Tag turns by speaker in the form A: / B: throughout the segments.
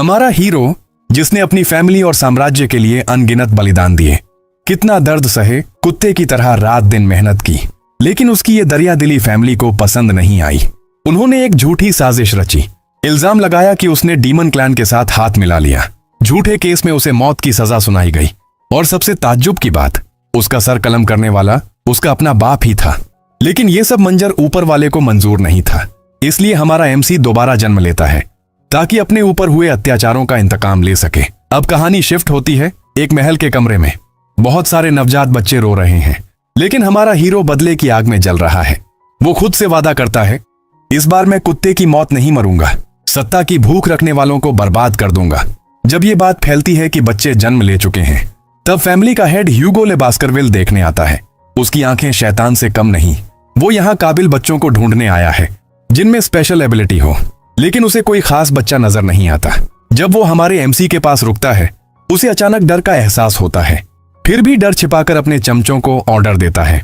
A: हमारा हीरो, जिसने अपनी फैमिली और साम्राज्य के लिए अनगिनत बलिदान दिए, कितना दर्द सहे, कुत्ते की तरह रात दिन मेहनत की, लेकिन उसकी ये दरियादिली फैमिली को पसंद नहीं आई। उन्होंने एक झूठी साजिश रची, इल्जाम लगाया कि उसने डीमन क्लैन के साथ हाथ मिला लिया। झूठे केस में उसे मौत की सजा सुनाई गई और सबसे ताज्जुब की बात, उसका सर कलम करने वाला उसका अपना बाप ही था। लेकिन यह सब मंजर ऊपर वाले को मंजूर नहीं था, इसलिए हमारा एमसी दोबारा जन्म लेता है ताकि अपने ऊपर हुए अत्याचारों का इंतकाम ले सके। अब कहानी शिफ्ट होती है एक महल के कमरे में। बहुत सारे नवजात बच्चे रो रहे हैं, लेकिन हमारा हीरो बदले की आग में जल रहा है। वो खुद से वादा करता है, इस बार मैं कुत्ते की मौत नहीं मरूंगा, सत्ता की भूख रखने वालों को बर्बाद कर दूंगा। जब ये बात फैलती है कि बच्चे जन्म ले चुके हैं, तब फैमिली का हेड ह्यूगो ले बास्करविल देखने आता है। उसकी आंखें शैतान से कम नहीं। वो यहाँ काबिल बच्चों को ढूंढने आया है जिनमें स्पेशल एबिलिटी हो, लेकिन उसे कोई खास बच्चा नजर नहीं आता। जब वो हमारे एमसी के पास रुकता है, उसे अचानक डर का एहसास होता है। फिर भी डर छिपाकर अपने चमचों को ऑर्डर देता है,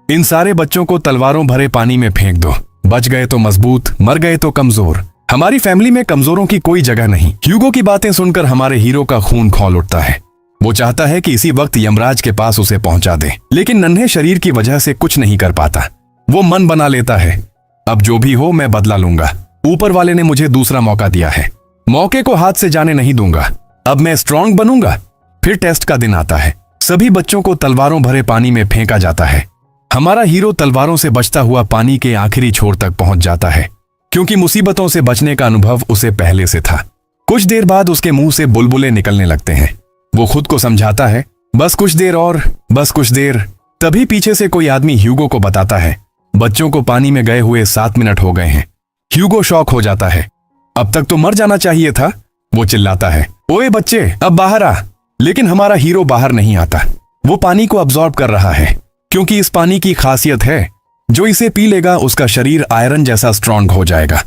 A: इन सारे बच्चों को तलवारों भरे पानी में फेंक दो। बच गए तो मजबूत, मर गए तो कमजोर। हमारी फैमिली में कमजोरों की कोई जगह नहीं। ह्यूगो की बातें सुनकर हमारे हीरो का खून खौल उठता है। वो चाहता है कि इसी वक्त यमराज के पास उसे पहुंचा दे, लेकिन नन्हे शरीर की वजह से कुछ नहीं कर पाता। वो मन बना लेता है, अब जो भी हो मैं बदला लूंगा। ऊपर वाले ने मुझे दूसरा मौका दिया है, मौके को हाथ से जाने नहीं दूंगा। अब मैं स्ट्रांग बनूंगा। फिर टेस्ट का दिन आता है। सभी बच्चों को तलवारों भरे पानी में फेंका जाता है। हमारा हीरो तलवारों से बचता हुआ पानी के आखिरी छोर तक पहुंच जाता है, क्योंकि मुसीबतों से बचने का अनुभव उसे पहले से था। कुछ देर बाद उसके मुंह से बुलबुले निकलने लगते हैं। वो खुद को समझाता है, बस कुछ देर और, बस कुछ देर। तभी पीछे से कोई आदमी ह्यूगो को बताता है, बच्चों को पानी में गए हुए 7 मिनट हो गए हैं। ह्यूगो शॉक हो जाता है, अब तक तो मर जाना चाहिए था। वो चिल्लाता है, ओए बच्चे अब बाहर आ। लेकिन हमारा हीरो बाहर नहीं आता। वो पानी को अब्सॉर्ब कर रहा है, क्योंकि इस पानी की खासियत है, जो इसे पी लेगा उसका शरीर आयरन जैसा स्ट्रांग हो जाएगा।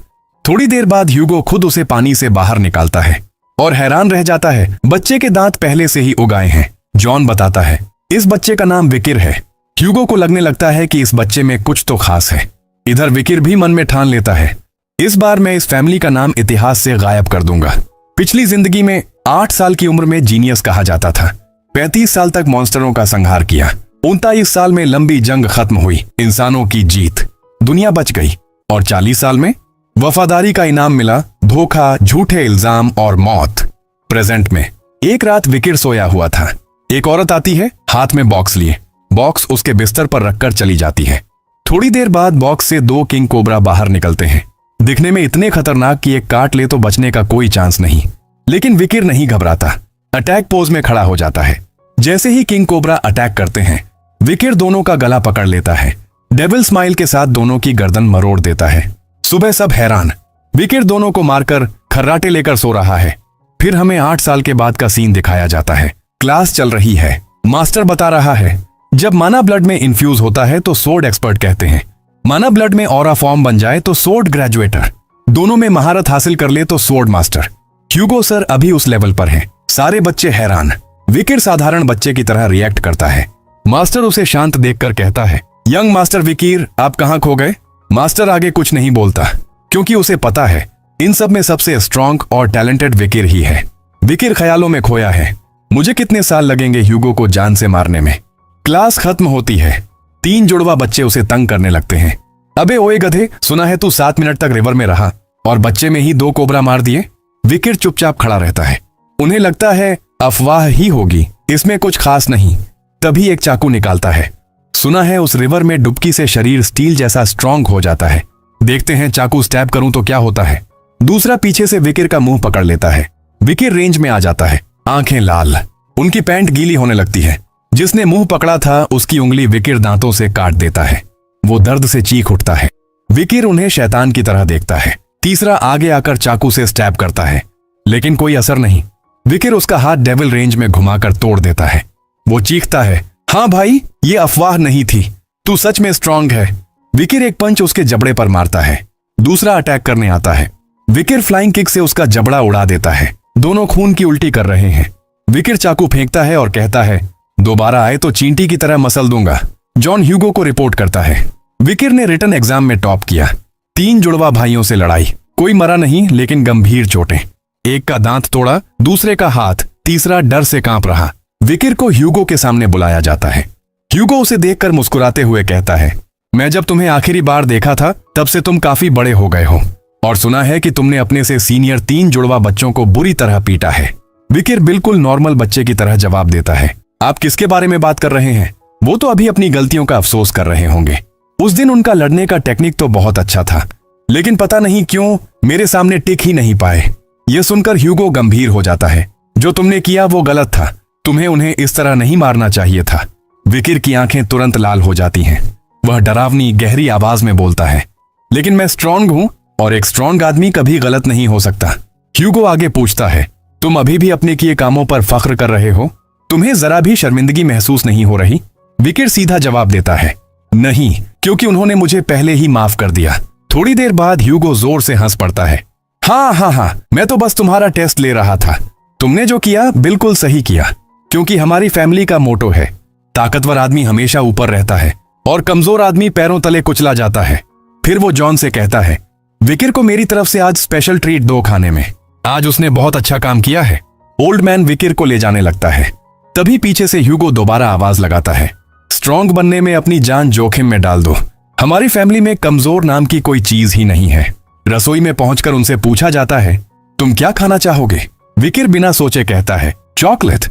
A: थोड़ी देर बाद ह्यूगो खुद उसे पानी से बाहर निकालता है और हैरान रह जाता है, बच्चे के दांत पहले से ही उगाए हैं। जॉन बताता है, इस बच्चे का नाम विकिर है। ह्यूगो को लगने लगता है कि इस बच्चे में कुछ तो खास है। इधर विकिर भी मन में ठान लेता है, इस बार मैं इस फैमिली का नाम इतिहास से गायब कर दूंगा। पिछली जिंदगी में 8 साल की उम्र में जीनियस कहा जाता था। 35 साल तक मॉन्स्टरों का संहार किया। 39 साल में लंबी जंग खत्म हुई, इंसानों की जीत, दुनिया बच गई। और 40 साल में वफादारी का इनाम मिला, धोखा, झूठे इल्जाम और मौत। प्रेजेंट में एक रात विकिर सोया हुआ था। एक औरत आती है, हाथ में बॉक्स लिए। बॉक्स उसके बिस्तर पर रखकर चली जाती है। थोड़ी देर बाद बॉक्स से 2 किंग कोबरा बाहर निकलते हैं। दिखने में इतने खतरनाक कि एक काट ले तो बचने का कोई चांस नहीं। लेकिन विकिर नहीं घबराता, अटैक पोज में खड़ा हो जाता है। जैसे ही किंग कोबरा अटैक करते हैं, विकिर दोनों का गला पकड़ लेता है। डेविल स्माइल के साथ दोनों की गर्दन मरोड़ देता है। सुबह सब हैरान, विकिर दोनों को मारकर खर्राटे लेकर सो रहा है। फिर हमें 8 साल के बाद का सीन दिखाया जाता है। क्लास चल रही है, मास्टर बता रहा है, जब माना ब्लड में इन्फ्यूज होता है तो सोर्ड एक्सपर्ट कहते हैं। माना ब्लड में ऑरा फॉर्म बन जाए तो सोर्ड ग्रेजुएटर, दोनों में महारत हासिल कर ले तो सोर्ड मास्टर। ह्यूगो सर अभी उस लेवल पर है। सारे बच्चे हैरान। विकिर साधारण बच्चे की तरह रिएक्ट करता है। मास्टर उसे शांत देखकर कहता है, यंग मास्टर विकिर, आप कहां खो गए? मास्टर आगे कुछ नहीं बोलता, क्योंकि उसे पता है इन सब में सबसे स्ट्रांग और टैलेंटेड विकिर ही है। विकिर ख्यालों में खोया है। मुझे कितने साल लगेंगे ह्यूगो को जान से मारने में? क्लास खत्म होती है। 3 जुड़वा बच्चे उसे तंग करने लगते हैं। अबे ओए गधे, सुना है तू 7 मिनट तक रिवर में रहा और बच्चे में ही 2 कोबरा मार दिए। विकिर चुपचाप खड़ा रहता है। उन्हें लगता है अफवाह ही होगी, इसमें कुछ खास नहीं। तभी एक चाकू निकालता है। सुना है उस रिवर में डुबकी से शरीर स्टील जैसा स्ट्रांग हो जाता है। देखते हैं चाकू स्टैब करूं तो क्या होता है। दूसरा पीछे से विकिर का मुंह पकड़ लेता है। विकिर रेंज में आ जाता है, आंखें लाल, उनकी पैंट गीली होने लगती है। जिसने मुंह पकड़ा था उसकी उंगली विकिर दांतों से काट देता है। वो दर्द से चीख उठता है। विकिर उन्हें शैतान की तरह देखता है। तीसरा आगे आकर चाकू से स्टैब करता है, लेकिन कोई असर नहीं। विकिर उसका हाथ डेविल रेंज में घुमाकर तोड़ देता है। वो चीखता है, हाँ भाई, ये अफवाह नहीं थी, तू सच में स्ट्रांग है। विकिर एक पंच उसके जबड़े पर मारता है। दूसरा अटैक करने आता है। विकिर फ्लाइंग किक से उसका जबड़ा उड़ा देता है। दोनों खून की उल्टी कर रहे हैं। विकिर चाकू फेंकता है और कहता है, दोबारा आए तो चींटी की तरह मसल दूंगा। जॉन ह्यूगो को रिपोर्ट करता है, विकिर ने रिटन एग्जाम में टॉप किया। 3 जुड़वा भाइयों से लड़ाई, कोई मरा नहीं, लेकिन गंभीर चोटें। एक का दांत तोड़ा, दूसरे का हाथ, तीसरा डर से कांप रहा। विकिर को ह्यूगो के सामने बुलाया जाता है। ह्यूगो उसे देखकर मुस्कुराते हुए कहता है, मैं जब तुम्हें आखिरी बार देखा था तब से तुम काफी बड़े हो गए हो और सुना है कि तुमने अपने से सीनियर 3 जुड़वा बच्चों को बुरी तरह पीटा है। विकिर बिल्कुल नॉर्मल बच्चे की तरह जवाब देता है, आप किसके बारे में बात कर रहे हैं? वो तो अभी अपनी गलतियों का अफसोस कर रहे होंगे। उस दिन उनका लड़ने का टेक्निक तो बहुत अच्छा था, लेकिन पता नहीं क्यों मेरे सामने टिक ही नहीं पाए। यह सुनकर ह्यूगो गंभीर हो जाता है, जो तुमने किया वो गलत था, तुम्हें उन्हें इस तरह नहीं मारना चाहिए था। विकिर की आंखें तुरंत लाल हो जाती हैं। वह डरावनी गहरी आवाज में बोलता है, लेकिन मैं स्ट्रांग हूं और एक स्ट्रांग आदमी कभी गलत नहीं हो सकता। ह्यूगो आगे पूछता है, तुम अभी भी अपने किए कामों पर फख्र कर रहे हो? तुम्हें जरा भी शर्मिंदगी महसूस नहीं हो रही? विकिर सीधा जवाब देता है, नहीं, क्योंकि उन्होंने मुझे पहले ही माफ कर दिया। थोड़ी देर बाद ह्यूगो जोर से हंस पड़ता है, हाँ, मैं तो बस तुम्हारा टेस्ट ले रहा था। तुमने जो किया बिल्कुल सही किया, क्योंकि हमारी फैमिली का मोटो है, ताकतवर आदमी हमेशा ऊपर रहता है और कमजोर आदमी पैरों तले कुचला जाता है। फिर वो जॉन से कहता है, विकिर को मेरी तरफ से आज स्पेशल ट्रीट दो खाने में, आज उसने बहुत अच्छा काम किया है। ओल्ड मैन विकिर को ले जाने लगता है। तभी पीछे से ह्यूगो दोबारा आवाज लगाता है, स्ट्रांग बनने में अपनी जान जोखिम में डाल दो। हमारी फैमिली में कमजोर नाम की कोई चीज ही नहीं है। रसोई में पहुंचकर उनसे पूछा जाता है, तुम क्या खाना चाहोगे? विकिर बिना सोचे कहता है, चॉकलेट।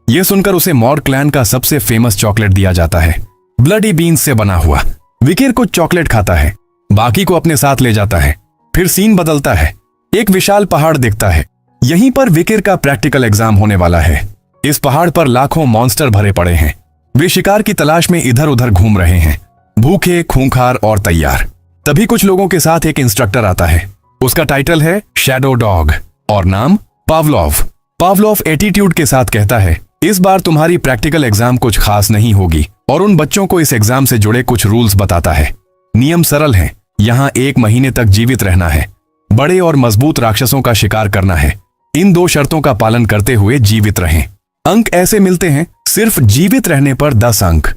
A: यह सुनकर उसे मॉर क्लैन का सबसे फेमस चॉकलेट दिया जाता है, ब्लडी बीन्स से बना हुआ। विकिर कुछ चॉकलेट खाता है, बाकी को अपने साथ ले जाता है। फिर सीन बदलता है, एक विशाल पहाड़ दिखता है। यहीं पर विकिर का प्रैक्टिकल एग्जाम होने वाला है। इस पहाड़ पर लाखों मॉन्स्टर भरे पड़े हैं। वे शिकार की तलाश में इधर उधर घूम रहे हैं, भूखे, खूंखार और तैयार। तभी कुछ लोगों के साथ एक इंस्ट्रक्टर आता है। उसका टाइटल है शैडो डॉग और नाम पावलोव। पावलोव एटीट्यूड के साथ कहता है, इस बार तुम्हारी प्रैक्टिकल एग्जाम कुछ खास नहीं होगी, और उन बच्चों को इस एग्जाम से जुड़े कुछ रूल्स बताता है। नियम सरल हैं, यहाँ 1 महीने तक जीवित रहना है, बड़े और मजबूत राक्षसों का शिकार करना है। इन 2 शर्तों का पालन करते हुए जीवित रहें। अंक ऐसे मिलते हैं, सिर्फ जीवित रहने पर 10 अंक,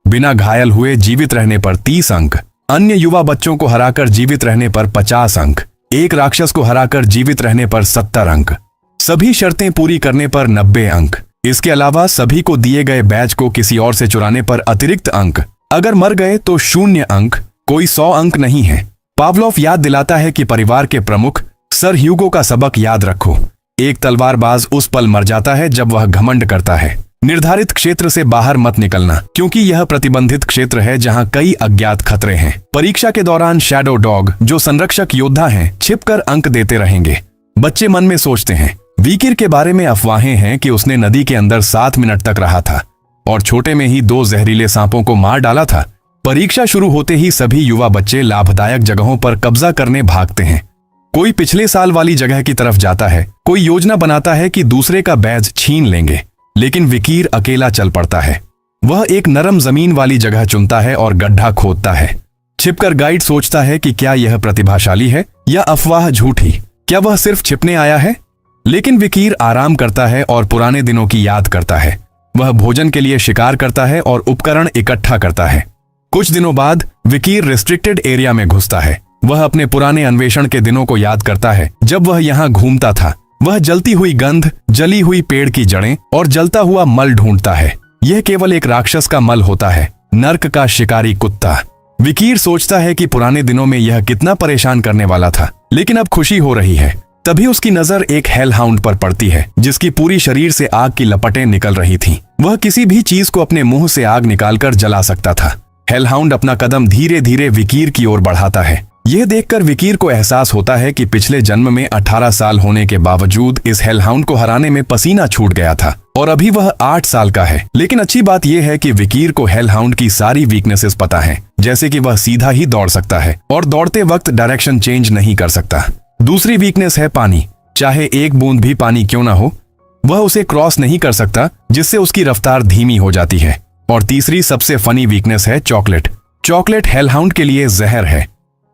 A: बिना घायल हुए जीवित रहने पर 30 अंक, अन्य युवा बच्चों को हराकर जीवित रहने पर 50 अंक, एक राक्षस को हराकर जीवित रहने पर 70 अंक, सभी शर्तें पूरी करने पर 90 अंक। इसके अलावा सभी को दिए गए बैच को किसी और से चुराने पर अतिरिक्त अंक, अगर मर गए तो 0 अंक, कोई 100 अंक नहीं है। पावलोव याद दिलाता है कि परिवार के प्रमुख सर ह्यूगो का सबक याद रखो। एक तलवारबाज उस पल मर जाता है जब वह घमंड करता है। निर्धारित क्षेत्र से बाहर मत निकलना, क्योंकि यह प्रतिबंधित क्षेत्र है जहां कई अज्ञात खतरे हैं। परीक्षा के दौरान शैडो डॉग, जो संरक्षक योद्धा हैं, छिपकर अंक देते रहेंगे। बच्चे मन में सोचते हैं, विकिर के बारे में अफवाहें हैं कि उसने नदी के अंदर 7 मिनट तक रहा था और छोटे में ही 2 जहरीले सांपों को मार डाला था। परीक्षा शुरू होते ही सभी युवा बच्चे लाभदायक जगहों पर कब्जा करने भागते हैं। कोई पिछले साल वाली जगह की तरफ जाता है, कोई योजना बनाता है कि दूसरे का बैज छीन लेंगे, लेकिन विकिर अकेला चल पड़ता है। वह एक नरम जमीन वाली जगह चुनता है और गड्ढा खोदता है। छिपकर गाइड सोचता है कि क्या यह प्रतिभाशाली है या अफवाह झूठी, क्या वह सिर्फ छिपने आया है? लेकिन विकिर आराम करता है और पुराने दिनों की याद करता है। वह भोजन के लिए शिकार करता है और उपकरण इकट्ठा करता है। कुछ दिनों बाद विकिर रिस्ट्रिक्टेड एरिया में घुसता है। वह अपने पुराने अन्वेषण के दिनों को याद करता है, जब वह यहाँ घूमता था। वह जलती हुई गंध, जली हुई पेड़ की जड़ें और जलता हुआ मल ढूंढता है। यह केवल एक राक्षस का मल होता है, नर्क का शिकारी कुत्ता। विकिर सोचता है कि पुराने दिनों में यह कितना परेशान करने वाला था, लेकिन अब खुशी हो रही है। तभी उसकी नजर एक हेलहाउंड पर पड़ती है, जिसकी पूरी शरीर से आग की लपटें निकल रही थीं। वह किसी भी चीज को अपने मुंह से आग निकालकर जला सकता था। हेलहाउंड अपना कदम धीरे धीरे विकिर की ओर बढ़ाता है। यह देखकर विकिर को एहसास होता है कि पिछले जन्म में 18 साल होने के बावजूद इस हेलहाउंड को हराने में पसीना छूट गया था और अभी वह 8 साल का है। लेकिन अच्छी बात यह है कि विकिर को हेलहाउंड की सारी वीकनेसेस पता है, जैसे कि वह सीधा ही दौड़ सकता है और दौड़ते वक्त डायरेक्शन चेंज नहीं कर सकता। दूसरी वीकनेस है पानी। चाहे एक बूंद भी पानी क्यों ना हो, वह उसे क्रॉस नहीं कर सकता, जिससे उसकी रफ्तार धीमी हो जाती है। और तीसरी सबसे फनी वीकनेस है चॉकलेट। चॉकलेट हेलहाउंड के लिए जहर है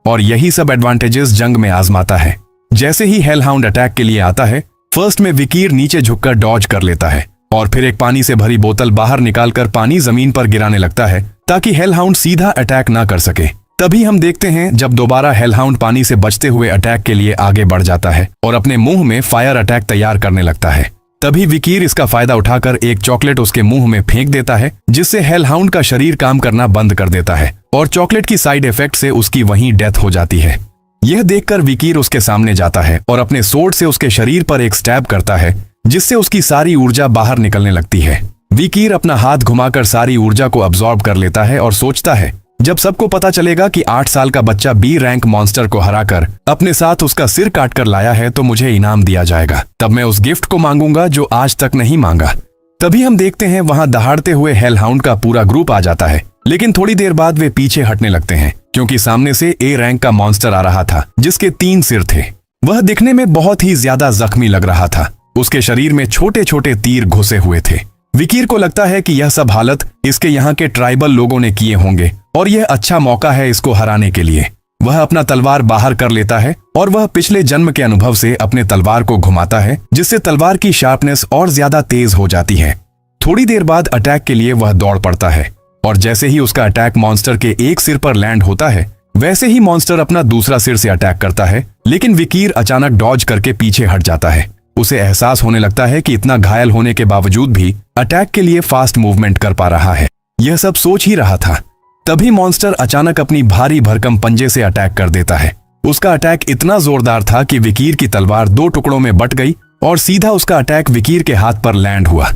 A: और यही सब एडवांटेजेस जंग में आजमाता है। जैसे ही हेलहाउंड अटैक के लिए आता है, फर्स्ट में विकिर नीचे झुककर डॉज कर लेता है और फिर एक पानी से भरी बोतल बाहर निकालकर पानी जमीन पर गिराने लगता है ताकि हेलहाउंड सीधा अटैक ना कर सके। तभी हम देखते हैं जब दोबारा हेलहाउंड पानी से बचते हुए अटैक के लिए आगे बढ़ जाता है और अपने मुंह में फायर अटैक तैयार करने लगता है। तभी विकीर इसका फायदा उठाकर एक चॉकलेट उसके मुंह में फेंक देता है, जिससे हेलहाउंड का शरीर काम करना बंद कर देता है और चॉकलेट की साइड इफेक्ट से उसकी वहीं डेथ हो जाती है। यह देखकर विकीर उसके सामने जाता है और अपने सोर्ड से उसके शरीर पर एक स्टैब करता है, जिससे उसकी सारी ऊर्जा बाहर निकलने लगती है। विकीर अपना हाथ घुमाकर सारी ऊर्जा को अब्सॉर्ब कर लेता है और सोचता है, जब सबको पता चलेगा कि 8 साल का बच्चा बी रैंक मॉन्स्टर को हराकर अपने साथ उसका सिर काट कर लाया है तो मुझे इनाम दिया जाएगा। तब मैं उस गिफ्ट को मांगूंगा जो आज तक नहीं मांगा। तभी हम देखते हैं वहां दहाड़ते हुए हेलहाउंड का पूरा ग्रुप आ जाता है, लेकिन थोड़ी देर बाद वे पीछे हटने लगते हैं क्योंकि सामने से ए रैंक का मॉन्स्टर आ रहा था, जिसके 3 सिर थे। वह दिखने में बहुत ही ज्यादा जख्मी लग रहा था। उसके शरीर में छोटे छोटे तीर घुसे हुए थे। विकीर को लगता है कि यह सब हालत इसके यहाँ के ट्राइबल लोगों ने किए होंगे और यह अच्छा मौका है इसको हराने के लिए। वह अपना तलवार बाहर कर लेता है और वह पिछले जन्म के अनुभव से अपने तलवार को घुमाता है, जिससे तलवार की शार्पनेस और ज्यादा तेज हो जाती है। थोड़ी देर बाद अटैक के लिए वह दौड़ पड़ता है और जैसे ही उसका अटैक मॉन्स्टर के एक सिर पर लैंड होता है, वैसे ही मॉन्स्टर अपना दूसरा सिर से अटैक करता है, लेकिन विकीर अचानक डॉज करके पीछे हट जाता है। उसे एहसास होने लगता है कि इतना घायल होने के बावजूद भी अटैक के लिए फास्ट मूवमेंट कर पा रहा है। यह सब सोच ही रहा था, तभी मॉन्स्टर अचानक अपनी भारी भरकम पंजे से अटैक कर देता है। उसका अटैक इतना जोरदार था कि विकीर की तलवार 2 टुकड़ों में बट गई और सीधा उसका अटैक विकीर के हाथ पर लैंड हुआ,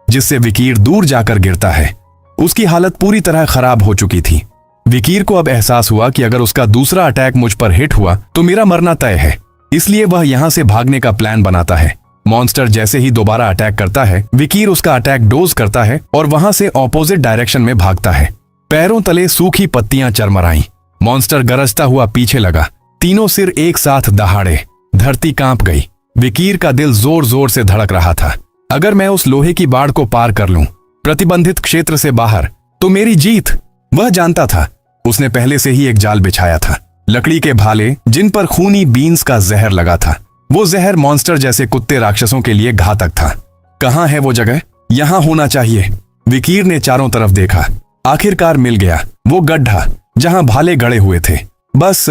A: जिससे विकीर दूर जाकर गिरता है। उसकी हालत पूरी तरह खराब हो चुकी थी। विकीर को अब एहसास हुआ कि अगर उसका दूसरा अटैक मुझ पर हिट हुआ तो मेरा मरना तय है, इसलिए वह यहां से भागने का प्लान बनाता है। मॉन्स्टर जैसे ही दोबारा अटैक करता है, विकीर उसका अटैक डोज करता है और वहां से ऑपोजिट डायरेक्शन में भागता है। पैरों तले सूखी पत्तियां चरमराई। मॉन्स्टर गरजता हुआ पीछे लगा। तीनों सिर एक साथ दहाड़े। धरती कांप गई। विकीर का दिल जोर जोर से धड़क रहा था। अगर मैं उस लोहे की बाड़ को पार कर लूं, प्रतिबंधित क्षेत्र से बाहर, तो मेरी जीत। वह जानता था। उसने पहले से ही एक जाल बिछाया था, लकड़ी के भाले जिन पर खूनी बीन्स का जहर लगा था। वो जहर मॉन्स्टर जैसे कुत्ते राक्षसों के लिए घातक था। कहाँ है वो जगह? यहां होना चाहिए। विकीर ने चारों तरफ देखा। आखिरकार मिल गया वो गड्ढा जहां भाले गड़े हुए थे। बस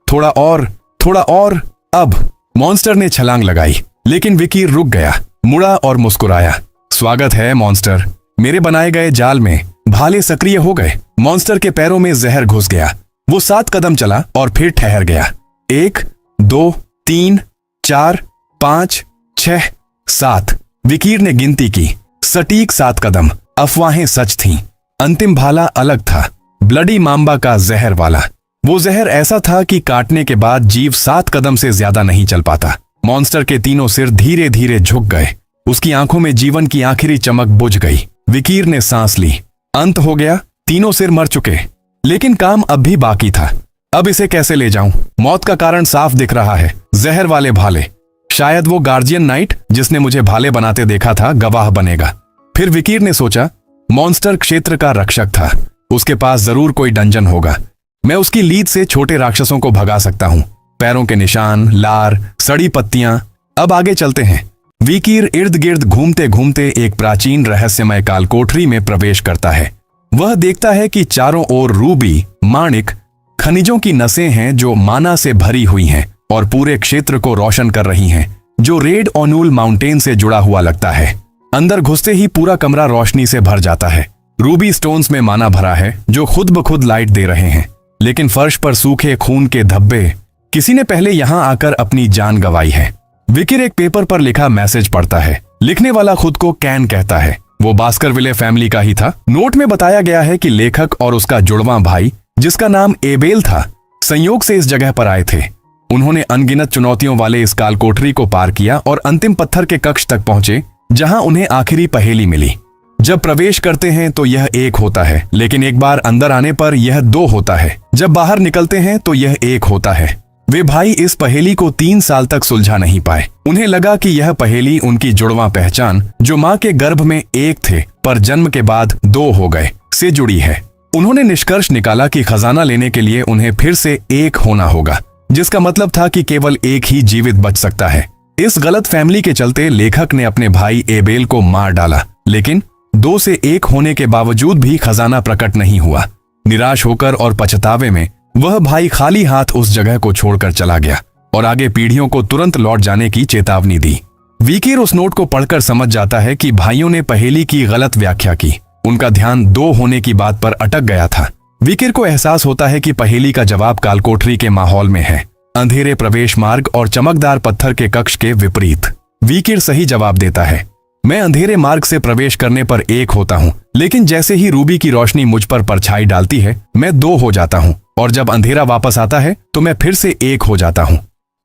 A: थोड़ा और। अब मॉन्स्टर ने छलांग लगाई, लेकिन विकीर रुक गया, मुड़ा और मुस्कुराया। स्वागत है मॉन्स्टर, मेरे बनाए गए जाल में। भाले सक्रिय हो गए। मॉन्स्टर के पैरों में जहर घुस गया। वो 7 कदम चला और फिर ठहर गया। 1, 2, 3, 4, 5, 6, 7। विकीर ने गिनती की। सटीक 7 कदम। अफवाहें सच थीं। अंतिम भाला अलग था, ब्लडी मांबा का जहर वाला। वो जहर ऐसा था कि काटने के बाद जीव 7 कदम से ज्यादा नहीं चल पाता। मॉन्स्टर के तीनों सिर धीरे धीरे झुक गए। उसकी आंखों में जीवन की आखिरी चमक बुझ गई। विकीर ने सांस ली। अंत हो गया। तीनों सिर मर चुके, लेकिन काम अब भी बाकी था। अब इसे कैसे ले जाऊं? मौत का कारण साफ दिख रहा है। जहर वाले भाले। शायद वो गार्जियन नाइट जिसने मुझे भाले बनाते देखा था गवाह बनेगा। फिर विकीर ने सोचा, मॉन्स्टर क्षेत्र का रक्षक था। उसके पास जरूर कोई डंजन होगा। मैं उसकी लीद से छोटे राक्षसों को भगा सकता हूं। पैरों के निशान, लार, सड़ी पत्तियां। अब आगे चलते हैं। विकीर इर्द गिर्द घूमते घूमते एक प्राचीन रहस्यमय कालकोठरी में प्रवेश करता है। वह देखता है कि चारों ओर रूबी, माणिक, खनिजों की नसें हैं जो माना से भरी हुई हैं और पूरे क्षेत्र को रोशन कर रही हैं, जो रेड ओनूल माउंटेन से जुड़ा हुआ लगता है। अंदर घुसते ही पूरा कमरा रोशनी से भर जाता है। रूबी स्टोन्स में माना भरा है जो खुद ब खुद लाइट दे रहे हैं, लेकिन फर्श पर सूखे खून के धब्बे। किसी ने पहले यहां आकर अपनी जान गंवाई है। विकीर एक पेपर पर लिखा मैसेज पढ़ता है। लिखने वाला खुद को कैन कहता है। वो बास्करविले फैमिली का ही था। नोट में बताया गया है कि लेखक और उसका जुड़वां भाई, जिसका नाम एबेल था, संयोग से इस जगह पर आए थे। उन्होंने अनगिनत चुनौतियों वाले इस कालकोठरी को पार किया और अंतिम पत्थर के कक्ष तक पहुंचे, जहां उन्हें आखिरी पहेली मिली। जब प्रवेश करते हैं तो यह 1 होता है, लेकिन एक बार अंदर आने पर यह 2 होता है। जब बाहर निकलते हैं तो यह 1 होता है। वे भाई इस पहेली को 3 साल तक सुलझा नहीं पाए। उन्हें लगा कि यह पहेली उनकी जुड़वां पहचान, जो मां के गर्भ में 1 थे पर जन्म के बाद 2 हो गए, से जुड़ी है। उन्होंने निष्कर्ष निकाला कि खजाना लेने के लिए उन्हें फिर से 1 होना होगा, जिसका मतलब था कि केवल 1 ही जीवित बच सकता है। इस गलत फैमिली के चलते लेखक ने अपने भाई एबेल को मार डाला, लेकिन 2 से 1 होने के बावजूद भी खजाना प्रकट नहीं हुआ। निराश होकर और पछतावे में वह भाई खाली हाथ उस जगह को छोड़कर चला गया और आगे पीढ़ियों को तुरंत लौट जाने की चेतावनी दी। वीकेर उस नोट को पढ़कर समझ जाता है कि भाइयों ने पहेली की गलत व्याख्या की। उनका ध्यान 2 होने की बात पर अटक गया था। वीकेर को एहसास होता है कि पहेली का जवाब कालकोठरी के माहौल में है, अंधेरे प्रवेश मार्ग और चमकदार पत्थर के कक्ष के विपरीत। वीकेर सही जवाब देता है, मैं अंधेरे मार्ग से प्रवेश करने पर 1 होता हूँ, लेकिन जैसे ही रूबी की रोशनी मुझ पर परछाई डालती है मैं 2 हो जाता हूँ, और जब अंधेरा वापस आता है तो मैं फिर से 1 हो जाता हूँ।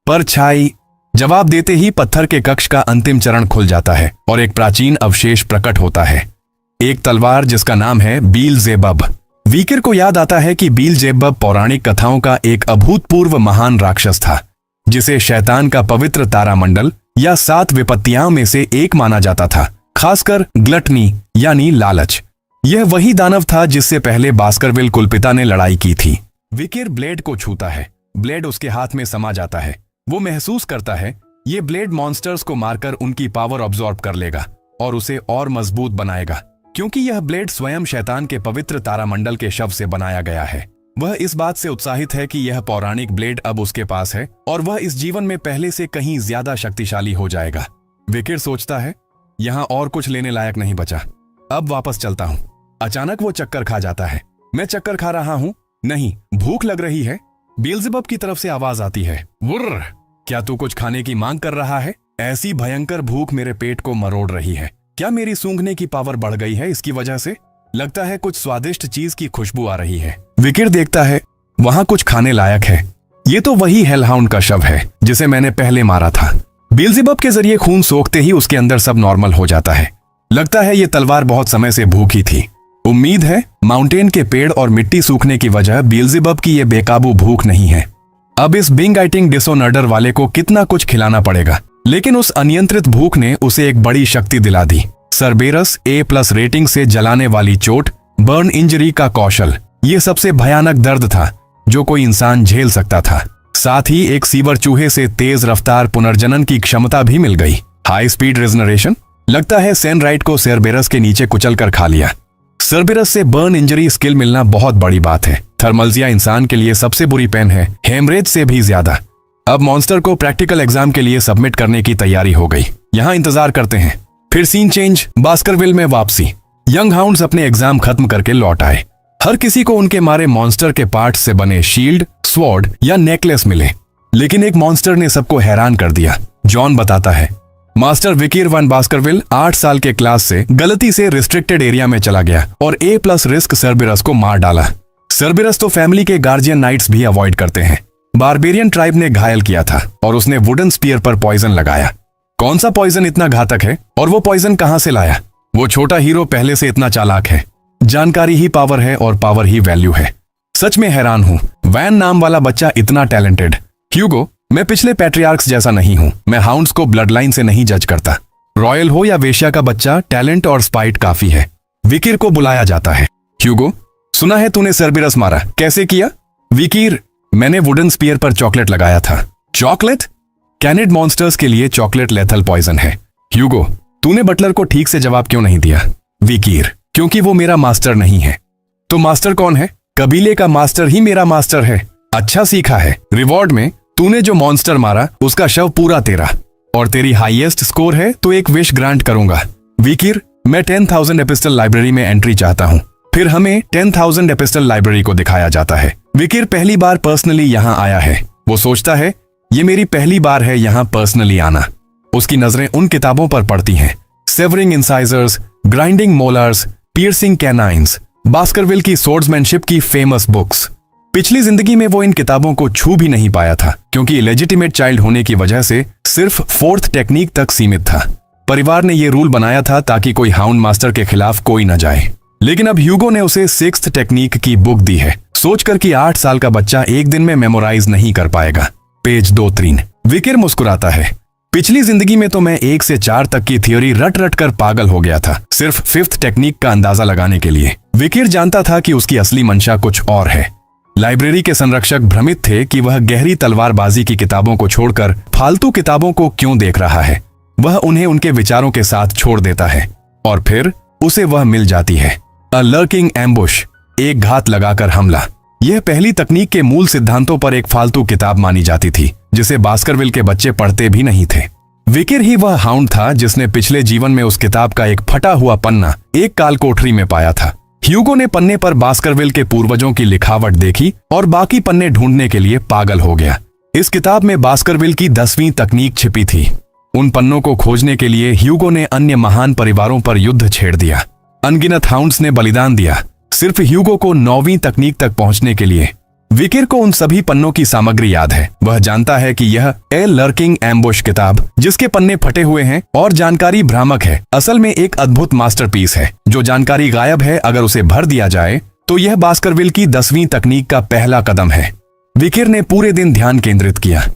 A: परछाई जवाब देते ही पत्थर के कक्ष का अंतिम चरण खुल जाता है और एक प्राचीन अवशेष प्रकट होता है, एक तलवार जिसका नाम है बीलजेबब। वीकेर को याद आता है कि बीलजेबब पौराणिक कथाओं का एक अभूतपूर्व महान राक्षस था, जिसे शैतान का पवित्र तारामंडल या 7 विपत्तियां में से एक माना जाता था, खासकर ग्लटनी यानी लालच। यह वही दानव था जिससे पहले बास्करविल कुलपिता ने लड़ाई की थी। वीकेर ब्लेड को छूता है, ब्लेड उसके हाथ में समा जाता है। वो महसूस करता है ये ब्लेड मॉन्स्टर्स को मारकर उनकी पावर ऑब्जॉर्ब कर लेगा और उसे और मजबूत बनाएगा, क्योंकि यह ब्लेड स्वयं शैतान के पवित्र तारामंडल के शव से बनाया गया है। वह इस बात से उत्साहित है कि यह पौराणिक ब्लेड अब उसके पास है और वह इस जीवन में पहले से कहीं ज्यादा शक्तिशाली हो जाएगा। वीकेर सोचता है यहाँ और कुछ लेने लायक नहीं बचा, अब वापस चलता हूँ। अचानक वो चक्कर खा जाता है। मैं चक्कर खा रहा हूँ? नहीं, भूख लग रही है। बीलजेबब की तरफ से आवाज आती है, वुर्र, क्या तू कुछ खाने की मांग कर रहा है? ऐसी भयंकर भूख मेरे पेट को मरोड़ रही है। क्या मेरी सूंघने की पावर बढ़ गई है इसकी वजह से? लगता है कुछ स्वादिष्ट चीज की खुशबू आ रही है। वीकेर देखता है वहां कुछ खाने लायक है। ये तो वही हेलहाउंड का शव है जिसे मैंने पहले मारा था। बीलजेबब के जरिए खून सोखते ही उसके अंदर सब नॉर्मल हो जाता है। लगता है ये तलवार बहुत समय से भूखी थी। उम्मीद है माउंटेन के पेड़ और मिट्टी सूखने की वजह बीलजेबब की ये बेकाबू भूख नहीं है। अब इस बिंग ईटिंग डिसऑर्डर वाले को कितना कुछ खिलाना पड़ेगा। लेकिन उस अनियंत्रित भूख ने उसे एक बड़ी शक्ति दिला दी। सर्बेरस A+ रेटिंग से जलाने वाली चोट, बर्न इंजरी का कौशल, ये सबसे भयानक दर्द था जो कोई इंसान झेल सकता था। साथ ही एक सीवर चूहे से तेज रफ्तार पुनर्जनन की क्षमता भी मिल गई। High speed regeneration. लगता है सेनराइट को सर्बेरस के नीचे कुचल कर खा लिया। सर्बेरस से बर्न इंजरी स्किल मिलना बहुत बड़ी बात है। थर्मल्जिया इंसान के लिए सबसे बुरी पेन है, हेमरेज से भी ज्यादा। अब मॉन्स्टर को प्रैक्टिकल एग्जाम के लिए सबमिट करने की तैयारी हो गई। यहाँ इंतजार करते हैं। फिर सीन चेंज, बास्करविल में वापसी। यंग हाउंड्स अपने एग्जाम खत्म करके लौट आए। हर किसी को उनके मारे मॉन्स्टर के पार्ट से बने शील्ड, स्वॉर्ड या नेकलेस मिले, लेकिन एक मॉन्स्टर ने सबको हैरान कर दिया। जॉन बताता है, मास्टर विकीर वन बास्करविल 8 साल के क्लास से गलती से रिस्ट्रिक्टेड एरिया में चला गया और A+ रिस्क सर्बेरस को मार डाला। सर्बेरस तो फैमिली के गार्जियन नाइट्स भी अवॉइड करते हैं। बारबेरियन ट्राइब ने घायल किया था और उसने वुडन स्पीयर पर पॉइजन लगाया। कौन सा पॉइजन इतना घातक है और वो पॉइजन कहां से लाया? वो छोटा हीरो पहले से इतना चालाक है। जानकारी ही पावर है और पावर ही वैल्यू है। सच में हैरान हूं, वैन नाम वाला बच्चा इतना टैलेंटेड। ह्यूगो, मैं पिछले पैट्रियार्क्स जैसा नहीं हूं। मैं हाउंड्स को ब्लड लाइन से नहीं जज करता। रॉयल हो या वेश्या का बच्चा, टैलेंट और स्पाइट काफी है। विकीर को बुलाया जाता है। ह्यूगो, सुना है तूने सर्बेरस मारा, कैसे किया? विकीर, मैंने वुडन स्पीयर पर चॉकलेट लगाया था। चॉकलेट? कैनिड मॉन्स्टर्स के लिए चॉकलेट लेथल पॉइजन है। ह्यूगो, तूने बटलर को ठीक से जवाब क्यों नहीं दिया? विकीर, क्योंकि वो मेरा मास्टर नहीं है। तो मास्टर कौन है? कबीले का मास्टर ही मेरा मास्टर है। अच्छा सीखा है। रिवॉर्ड में तूने जो मॉन्स्टर मारा उसका शव पूरा तेरा, और तेरी हाईएस्ट स्कोर है तो एक विश ग्रांट करूंगा। विकीर, मैं 10,000 एपिस्टल लाइब्रेरी में एंट्री चाहता हूँ। फिर हमें 10,000 एपिस्टल लाइब्रेरी को दिखाया जाता है। विकीर पहली बार पर्सनली यहाँ आया है। वो सोचता है ये मेरी पहली बार है यहाँ पर्सनली आना। उसकी नजरें उन किताबों पर पड़ती हैं, severing incisors, grinding molars, piercing canines, Baskerville की सोर्ड्समैनशिप की फेमस बुक्स। पिछली जिंदगी में वो इन किताबों को छू भी नहीं पाया था, क्योंकि इलेजिटिमेट चाइल्ड होने की वजह से सिर्फ 4th टेक्निक तक सीमित था। परिवार ने ये रूल बनाया था ताकि कोई हाउंड मास्टर के खिलाफ कोई न जाए। लेकिन अब ह्यूगो ने उसे 6th टेक्निक की बुक दी है, सोचकर कि 8 साल का बच्चा एक दिन में मेमोराइज नहीं कर पाएगा। पेज 2-3। विकीर मुस्कुराता है। पिछली जिंदगी में तो मैं 1 से 4 तक की थियोरी रट रट कर पागल हो गया था, सिर्फ 5th टेक्निक का अंदाजा लगाने के लिए। विकीर जानता था कि उसकी असली मंशा कुछ और है। लाइब्रेरी के संरक्षक भ्रमित थे कि वह गहरी तलवारबाजी की किताबों को छोड़कर फालतू किताबों को क्यों देख रहा है। वह उन्हें उनके विचारों के साथ छोड़ देता है और फिर उसे वह मिल जाती है। अ लर्किंग एम्बुश, एक घात लगाकर हमला। यह पहली तकनीक के मूल सिद्धांतों पर एक फालतू किताब मानी जाती थी जिसे बास्करविल के बच्चे पढ़ते भी नहीं थे। विकिर ही वह हाउंड था जिसने पिछले जीवन में उस किताब का एक फटा हुआ पन्ना एक काल कोठरी में पाया था। ह्यूगो ने पन्ने पर बास्करविल के पूर्वजों की लिखावट देखी और बाकी पन्ने ढूंढने के लिए पागल हो गया। इस किताब में बास्करविल की 10वीं तकनीक छिपी थी। उन पन्नों को खोजने के लिए ह्यूगो ने अन्य महान परिवारों पर युद्ध छेड़ दिया। अनगिनत हाउंड्स ने बलिदान दिया सिर्फ ह्यूगो को 9वीं तकनीक तक पहुंचने के लिए। विकिर को उन सभी पन्नों की सामग्री याद है। वह जानता है कि यह ए लर्किंग एम्बुश किताब, जिसके पन्ने फटे हुए हैं और जानकारी भ्रामक है, असल में एक अद्भुत मास्टरपीस है। जो जानकारी गायब है, अगर उसे भर दिया जाए तो यह बास्करविल की 10वीं तकनीक का पहला कदम है। विकिर ने पूरे दिन ध्यान केंद्रित किया।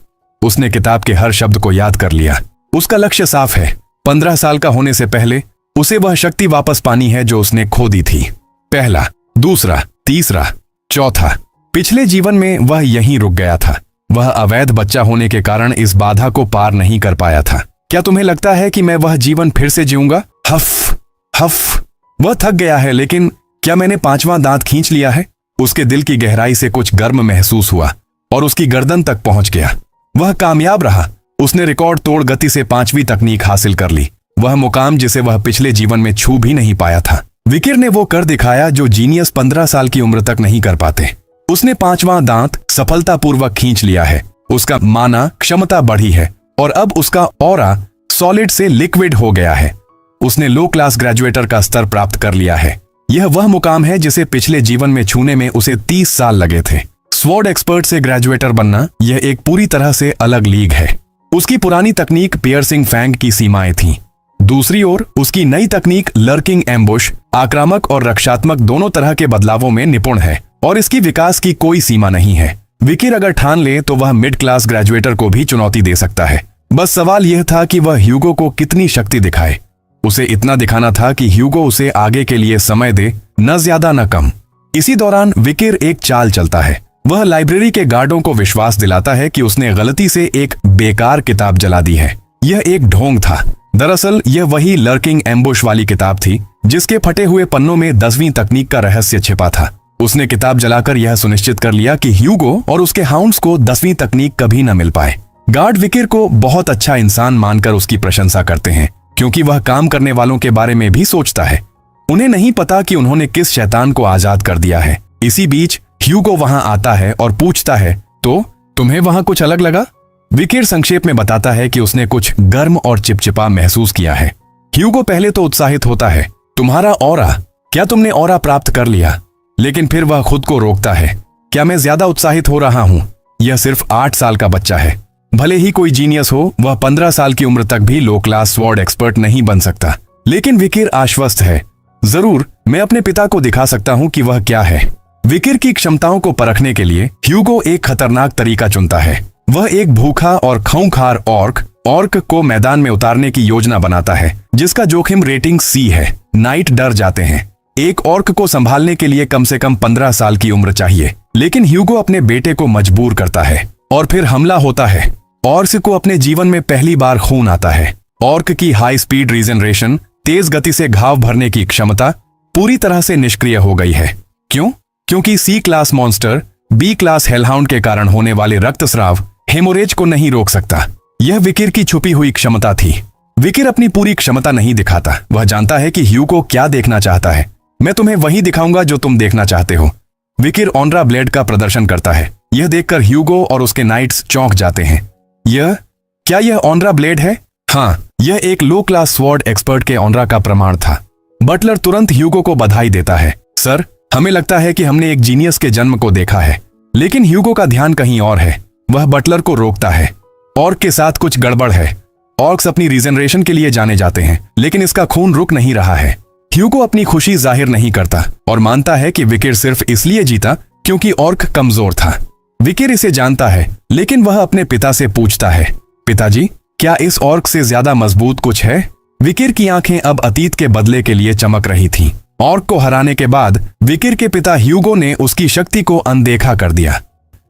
A: उसने किताब के हर शब्द को याद कर लिया। उसका लक्ष्य साफ है। 15 साल का होने से पहले उसे वह शक्ति वापस पानी है जो उसने खो दी थी। पहला, दूसरा, तीसरा, चौथा। पिछले जीवन में वह यहीं रुक गया था। वह अवैध बच्चा होने के कारण इस बाधा को पार नहीं कर पाया था। क्या तुम्हें लगता है कि मैं वह जीवन फिर से जीऊंगा? हफ हफ। वह थक गया है, लेकिन क्या मैंने 5वां दांत खींच लिया है? उसके दिल की गहराई से कुछ गर्म महसूस हुआ और उसकी गर्दन तक पहुंच गया। वह कामयाब रहा। उसने रिकॉर्ड तोड़ गति से 5वीं तकनीक हासिल कर ली, वह मुकाम जिसे वह पिछले जीवन में छू भी नहीं पाया था। विकिर ने वो कर दिखाया जो जीनियस 15 साल की उम्र तक नहीं कर पाते। उसने 5वां दांत सफलतापूर्वक खींच लिया है। उसका माना क्षमता बढ़ी है और अब उसका ऑरा सॉलिड से लिक्विड हो गया है। उसने लो क्लास ग्रेजुएटर का स्तर प्राप्त कर लिया है। यह वह मुकाम है जिसे पिछले जीवन में छूने में उसे 30 साल लगे थे। स्वॉर्ड एक्सपर्ट से ग्रेजुएटर बनना यह एक पूरी तरह से अलग लीग है। उसकी पुरानी तकनीक पियर्सिंग फैंग की सीमाएं थीं। दूसरी ओर उसकी नई तकनीक लर्किंग एम्बुश आक्रामक और रक्षात्मक दोनों तरह के बदलावों में निपुण है और इसकी विकास की कोई सीमा नहीं है। विकिर अगर ठान ले तो वह मिड क्लास ग्रेजुएटर को भी चुनौती दे सकता है। बस सवाल यह था कि वह ह्यूगो को कितनी शक्ति दिखाए। उसे इतना दिखाना था कि ह्यूगो उसे आगे के लिए समय दे, न ज्यादा न कम। इसी दौरान विकिर एक चाल चलता है। वह लाइब्रेरी के गार्डों को विश्वास दिलाता है कि उसने गलती से एक बेकार किताब जला दी है। यह एक ढोंग था। दरअसल यह वही लर्किंग एम्बुश वाली किताब थी जिसके फटे हुए पन्नों में 10वीं तकनीक का रहस्य छिपा था। उसने किताब जलाकर यह सुनिश्चित कर लिया कि ह्यूगो और उसके हाउंड्स को 10वीं तकनीक कभी न मिल पाए। गार्ड विकिर को बहुत अच्छा इंसान मानकर उसकी प्रशंसा करते हैं क्योंकि वह काम करने वालों के बारे में भी सोचता है। उन्हें नहीं पता कि उन्होंने किस शैतान को आजाद कर दिया है। इसी बीच ह्यूगो वहां आता है और पूछता है, तो तुम्हें वहां कुछ अलग लगा? विकिर संक्षेप में बताता है कि उसने कुछ गर्म और चिपचिपा महसूस किया है। ह्यूगो पहले तो उत्साहित होता है, तुम्हारा ऑरा, क्या तुमने ऑरा प्राप्त कर लिया? लेकिन फिर वह खुद को रोकता है। क्या मैं ज्यादा उत्साहित हो रहा हूं? यह सिर्फ 8 साल का बच्चा है। भले ही कोई जीनियस हो, वह 15 साल की उम्र तक भी लो क्लास स्वॉर्ड एक्सपर्ट नहीं बन सकता। लेकिन विकिर आश्वस्त है, जरूर, मैं अपने पिता को दिखा सकता हूं कि वह क्या है। विकिर की क्षमताओं को परखने के लिए ह्यूगो एक खतरनाक तरीका चुनता है। वह एक भूखा और खूंखार ऑर्क को मैदान में उतारने की योजना बनाता है जिसका जोखिम रेटिंग C है। नाइट डर जाते हैं। एक ऑर्क को संभालने के लिए कम से कम 15 साल की उम्र चाहिए, लेकिन ह्यूगो अपने बेटे को मजबूर करता है और फिर हमला होता है। ऑर्क को अपने जीवन में पहली बार खून आता है। ऑर्क की हाई स्पीड रीजनरेशन, तेज गति से घाव भरने की क्षमता पूरी तरह से निष्क्रिय हो गई है। क्यों? क्योंकि C class monster B class hellhound के कारण होने वाले रक्तस्राव हेमोरेज को नहीं रोक सकता। यह विकिर की छुपी हुई क्षमता थी। विकिर अपनी पूरी क्षमता नहीं दिखाता। वह जानता है कि ह्यूगो क्या देखना चाहता है। मैं तुम्हें वही दिखाऊंगा जो तुम देखना चाहते हो। विकिर ऑनरा ब्लेड का प्रदर्शन करता है। यह देखकर ह्यूगो और उसके नाइट्स चौंक जाते हैं। क्या यह ऑनरा ब्लेड है? हाँ, यह एक लो क्लास स्वॉर्ड एक्सपर्ट के ऑनरा का प्रमाण था। बटलर तुरंत ह्यूगो को बधाई देता है। सर, हमें लगता है कि हमने एक जीनियस के जन्म को देखा है। लेकिन ह्यूगो का ध्यान कहीं और है। वह बटलर को रोकता है। ऑर्क के साथ कुछ गड़बड़ है। ऑर्क्स अपनी रीजनरेशन के लिए जाने जाते हैं, लेकिन इसका खून रुक नहीं रहा है। ह्यूगो अपनी खुशी जाहिर नहीं करता और मानता है कि विकिर सिर्फ इसलिए जीता क्योंकि ऑर्क कमजोर था। विकिर इसे जानता है, लेकिन वह अपने पिता से पूछता है, पिताजी, क्या इस ऑर्क से ज्यादा मजबूत कुछ है? विकिर की आंखें अब अतीत के बदले के लिए चमक रही थीं। ऑर्क को हराने के बाद विकिर के पिता ह्यूगो ने उसकी शक्ति को अनदेखा कर दिया।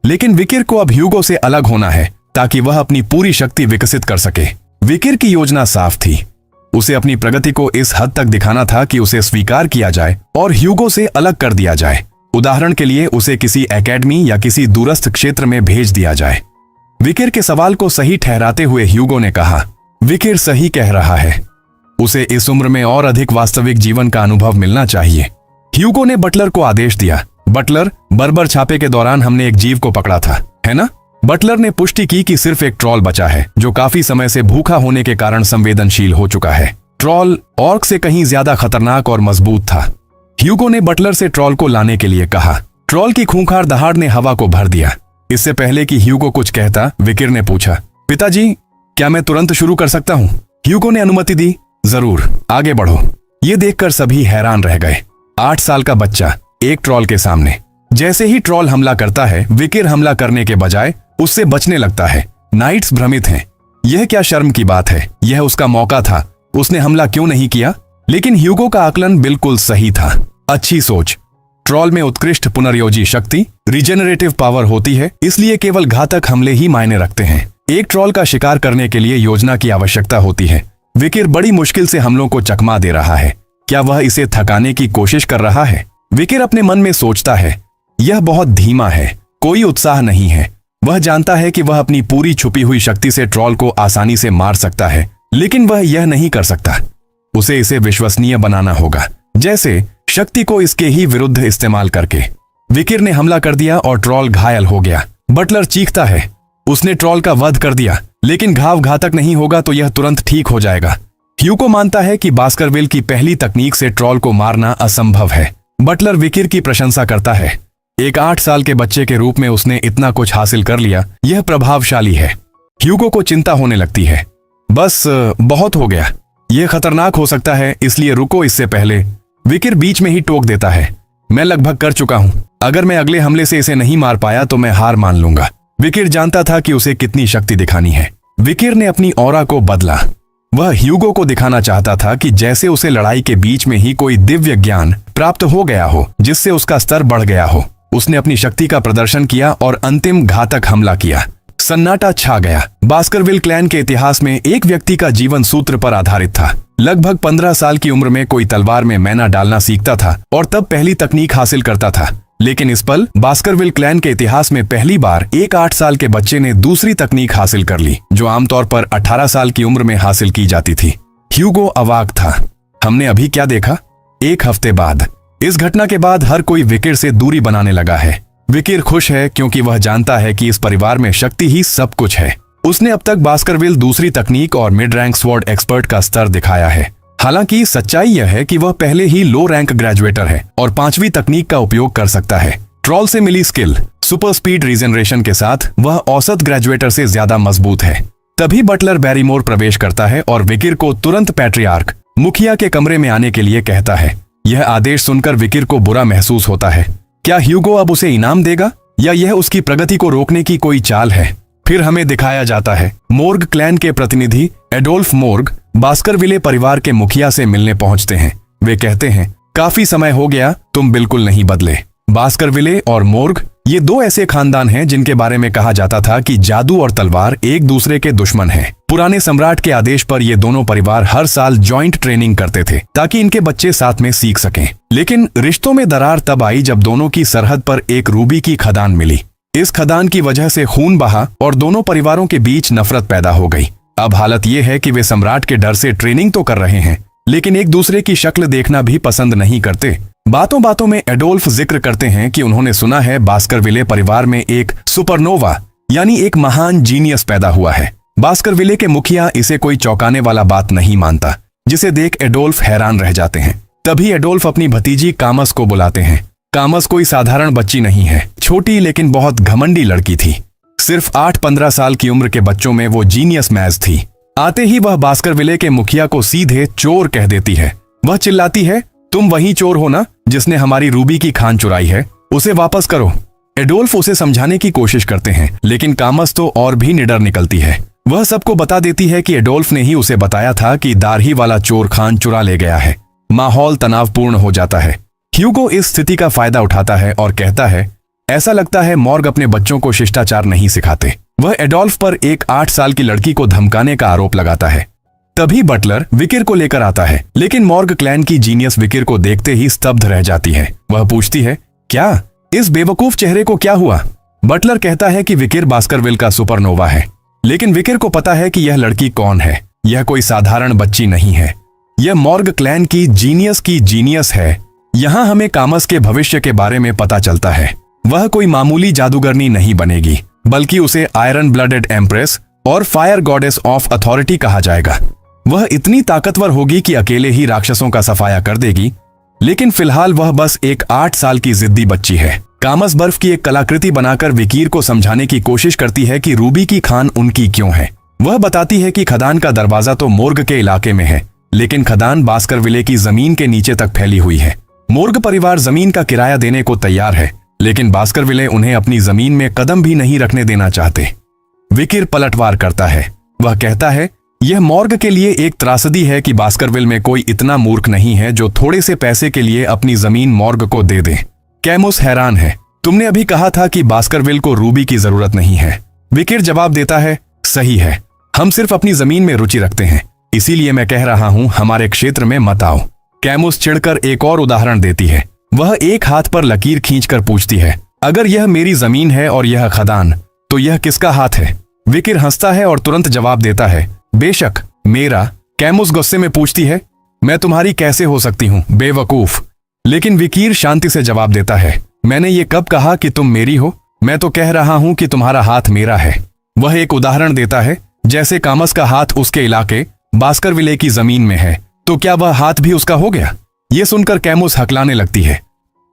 A: लेकिन विकिर को अब ह्यूगो से अलग होना है ताकि वह अपनी पूरी शक्ति विकसित कर सके। विकिर की योजना साफ थी। उसे अपनी प्रगति को इस हद तक दिखाना था कि उसे स्वीकार किया जाए और ह्यूगो से अलग कर दिया जाए। उदाहरण के लिए उसे किसी एकेडमी या किसी दूरस्थ क्षेत्र में भेज दिया जाए। विकिर के सवाल को सही ठहराते हुए ह्यूगो ने कहा, विकिर सही कह रहा है, उसे इस उम्र में और अधिक वास्तविक जीवन का अनुभव मिलना चाहिए। ह्यूगो ने बटलर को आदेश दिया, बटलर, बर्बर छापे के दौरान हमने एक जीव को पकड़ा था, है ना? बटलर ने पुष्टि की कि सिर्फ एक ट्रॉल बचा है जो काफी समय से भूखा होने के कारण संवेदनशील हो चुका है। ट्रॉल ऑर्क से कहीं ज्यादा खतरनाक और मजबूत था। ह्यूगो ने बटलर से ट्रॉल को लाने के लिए कहा। ट्रॉल की खूंखार दहाड़ ने हवा को भर दिया। इससे पहले कि ह्यूगो कुछ कहता, विकिर ने पूछा, पिताजी, क्या मैं तुरंत शुरू कर सकता हूँ? ह्यूगो ने अनुमति दी, जरूर, आगे बढ़ो। ये देखकर सभी हैरान रह गए। 8 साल का बच्चा एक ट्रॉल के सामने। जैसे ही ट्रॉल हमला करता है, विकिर हमला करने के बजाय उससे बचने लगता है। नाइट्स भ्रमित हैं। यह क्या शर्म की बात है, यह उसका मौका था, उसने हमला क्यों नहीं किया? लेकिन ह्यूगो का आकलन बिल्कुल सही था। अच्छी सोच। ट्रॉल में उत्कृष्ट पुनर्योजी शक्ति, रिजेनरेटिव पावर होती है, इसलिए केवल घातक हमले ही मायने रखते हैं। एक ट्रॉल का शिकार करने के लिए योजना की आवश्यकता होती है। विकिर बड़ी मुश्किल से हमलों को चकमा दे रहा है। क्या वह इसे थकाने की कोशिश कर रहा है? विकिर अपने मन में सोचता है, यह बहुत धीमा है, कोई उत्साह नहीं है। वह जानता है कि वह अपनी पूरी छुपी हुई शक्ति से ट्रॉल को आसानी से मार सकता है, लेकिन वह यह नहीं कर सकता। उसे इसे विश्वसनीय बनाना होगा, जैसे शक्ति को इसके ही विरुद्ध इस्तेमाल करके। विकिर ने हमला कर दिया और ट्रॉल घायल हो गया। बटलर चीखता है, उसने ट्रॉल का वध कर दिया, लेकिन घाव घातक नहीं होगा तो यह तुरंत ठीक हो जाएगा। ह्यूगो मानता है कि बास्करविल की पहली तकनीक से ट्रॉल को मारना असंभव है। बटलर विकिर की प्रशंसा करता है। एक 8 साल के बच्चे के रूप में उसने इतना कुछ हासिल कर लिया, यह प्रभावशाली है। ह्यूगो को चिंता होने लगती है। बस बहुत हो गया, यह खतरनाक हो सकता है, इसलिए रुको इससे पहले। विकिर बीच में ही टोक देता है, मैं लगभग कर चुका हूं, अगर मैं अगले हमले से इसे नहीं मार पाया तो मैं हार मान लूंगा। विकिर जानता था कि उसे कितनी शक्ति दिखानी है। विकिर ने अपनी ऑरा को बदला। वह ह्यूगो को दिखाना चाहता था कि जैसे उसे लड़ाई के बीच में ही कोई दिव्य ज्ञान प्राप्त हो गया हो, जिससे उसका स्तर बढ़ गया हो। उसने अपनी शक्ति का प्रदर्शन किया और अंतिम घातक हमला किया। सन्नाटा छा गया। बास्करविल क्लैन के इतिहास में एक व्यक्ति का जीवन सूत्र पर आधारित था। लगभग 15 साल की उम्र में कोई तलवार में मैना डालना सीखता था और तब पहली तकनीक हासिल करता था। लेकिन इस पल बास्करविल क्लैन के इतिहास में पहली बार एक 8 साल के बच्चे ने दूसरी तकनीक हासिल कर ली, जो आमतौर पर 18 साल की उम्र में हासिल की जाती थी। ह्यूगो अवाक था। हमने अभी क्या देखा? 1 हफ्ते बाद। इस घटना के बाद हर कोई विकिर से दूरी बनाने लगा है। विकिर खुश है क्योंकि वह जानता है कि इस परिवार में शक्ति ही सब कुछ है। उसने अब तक बास्करविल दूसरी तकनीक और मिड रैंक स्वॉर्ड एक्सपर्ट का स्तर दिखाया है। हालांकि सच्चाई यह है कि वह पहले ही लो रैंक ग्रेजुएटर है और 5वीं तकनीक का उपयोग कर सकता है। ट्रॉल से मिली स्किल सुपर स्पीड रीजनरेशन के साथ वह औसत ग्रेजुएटर से ज्यादा मजबूत है। तभी बटलर बैरीमोर प्रवेश करता है और विकिर को तुरंत पैट्रियार्क मुखिया के कमरे में आने के लिए कहता है। यह आदेश सुनकर विकिर को बुरा महसूस होता है। क्या ह्यूगो अब उसे इनाम देगा या यह उसकी प्रगति को रोकने की कोई चाल है? फिर हमें दिखाया जाता है मोर्ग क्लैन के प्रतिनिधि एडोल्फ मोर्ग बास्करविले परिवार के मुखिया से मिलने पहुंचते हैं। वे कहते हैं, काफी समय हो गया, तुम बिल्कुल नहीं बदले। बास्करविले और मोर्ग ये 2 ऐसे खानदान हैं जिनके बारे में कहा जाता था कि जादू और तलवार एक दूसरे के दुश्मन हैं। पुराने सम्राट के आदेश पर ये दोनों परिवार हर साल जॉइंट ट्रेनिंग करते थे ताकि इनके बच्चे साथ में सीख सकें। लेकिन रिश्तों में दरार तब आई जब दोनों की सरहद पर एक रूबी की खदान मिली। इस खदान की वजह से खून बहा और दोनों परिवारों के बीच नफरत पैदा हो गई। अब हालत यह है कि वे सम्राट के डर से ट्रेनिंग तो कर रहे हैं, लेकिन एक दूसरे की शक्ल देखना भी पसंद नहीं करते। बातों बातों में एडोल्फ जिक्र करते हैं कि उन्होंने सुना है बास्करविले परिवार में एक सुपरनोवा यानी एक महान जीनियस पैदा हुआ है। बास्करविले के मुखिया इसे कोई चौंकाने वाला बात नहीं मानता, जिसे देख एडोल्फ हैरान रह जाते हैं। तभी एडोल्फ अपनी भतीजी कामस को बुलाते हैं। कामस कोई साधारण बच्ची नहीं है, छोटी लेकिन बहुत घमंडी लड़की थी। सिर्फ 8-15 साल की उम्र के बच्चों में वो जीनियस मैज थी। आते ही वह बास्करविले के मुखिया को सीधे चोर कह देती है। वह चिल्लाती है, तुम वही चोर हो ना जिसने हमारी रूबी की खान चुराई है, उसे वापस करो। एडोल्फ उसे समझाने की कोशिश करते हैं, लेकिन कामस तो और भी निडर निकलती है। वह सबको बता देती है कि एडोल्फ ने ही उसे बताया था कि दारही वाला चोर खान चुरा ले गया है। माहौल तनावपूर्ण हो जाता है। ह्यूगो इस स्थिति का फायदा उठाता है और कहता है, ऐसा लगता है मॉर्ग अपने बच्चों को शिष्टाचार नहीं सिखाते। वह एडोल्फ पर एक 8 साल की लड़की को धमकाने का आरोप लगाता है। तभी बटलर विकिर को लेकर आता है, लेकिन मॉर्ग क्लैन की जीनियस विकिर को देखते ही स्तब्ध रह जाती है। वह पूछती है, क्या? इस बेवकूफ चेहरे को क्या हुआ? बटलर कहता है कि विकिर बास्करविल का सुपरनोवा है, लेकिन विकिर को पता है कि यह लड़की कौन है। यह कोई साधारण बच्ची नहीं है, यह मॉर्ग क्लैन की जीनियस है। यहाँ हमें कामस के भविष्य के बारे में पता चलता है। वह कोई मामूली जादूगरनी नहीं बनेगी, बल्कि उसे आयरन ब्लडेड एम्प्रेस और फायर गॉडेस ऑफ अथॉरिटी कहा जाएगा। वह इतनी ताकतवर होगी कि अकेले ही राक्षसों का सफाया कर देगी, लेकिन फिलहाल वह बस एक 8 साल की जिद्दी बच्ची है। कामस बर्फ की एक कलाकृति बनाकर विकीर को समझाने की कोशिश करती है कि रूबी की खान उनकी क्यों है। वह बताती है कि खदान का दरवाजा तो मोर्ग के इलाके में है, लेकिन खदान बास्करविले की जमीन के नीचे तक फैली हुई है। मोर्ग परिवार जमीन का किराया देने को तैयार है, लेकिन बास्करविले उन्हें अपनी जमीन में कदम भी नहीं रखने देना चाहते। विकिर पलटवार करता है। वह कहता है, यह मॉर्ग के लिए एक त्रासदी है कि बास्करविल में कोई इतना मूर्ख नहीं है जो थोड़े से पैसे के लिए अपनी जमीन मॉर्ग को दे दे। कैमुस हैरान है। तुमने अभी कहा था कि बास्करविल को रूबी की जरूरत नहीं है। विकिर जवाब देता है, सही है, हम सिर्फ अपनी जमीन में रुचि रखते हैं, इसीलिए मैं कह रहा हूं हमारे क्षेत्र में मत आओ। कैमुस चिढ़कर एक और उदाहरण देती है। वह एक हाथ पर लकीर खींचकर पूछती है, अगर यह मेरी जमीन है और यह खदान, तो यह किसका हाथ है? विकिर हंसता है और तुरंत जवाब देता है, बेशक मेरा। कैमुस गुस्से में पूछती है, मैं तुम्हारी कैसे हो सकती हूं, बेवकूफ। लेकिन विकीर शांति से जवाब देता है, मैंने ये कब कहा कि तुम मेरी हो? मैं तो कह रहा हूं कि तुम्हारा हाथ मेरा है। वह एक उदाहरण देता है, जैसे कामस का हाथ उसके इलाके बास्करविले की जमीन में है, तो क्या वह हाथ भी उसका हो गया? ये सुनकर कैमुस हकलाने लगती है।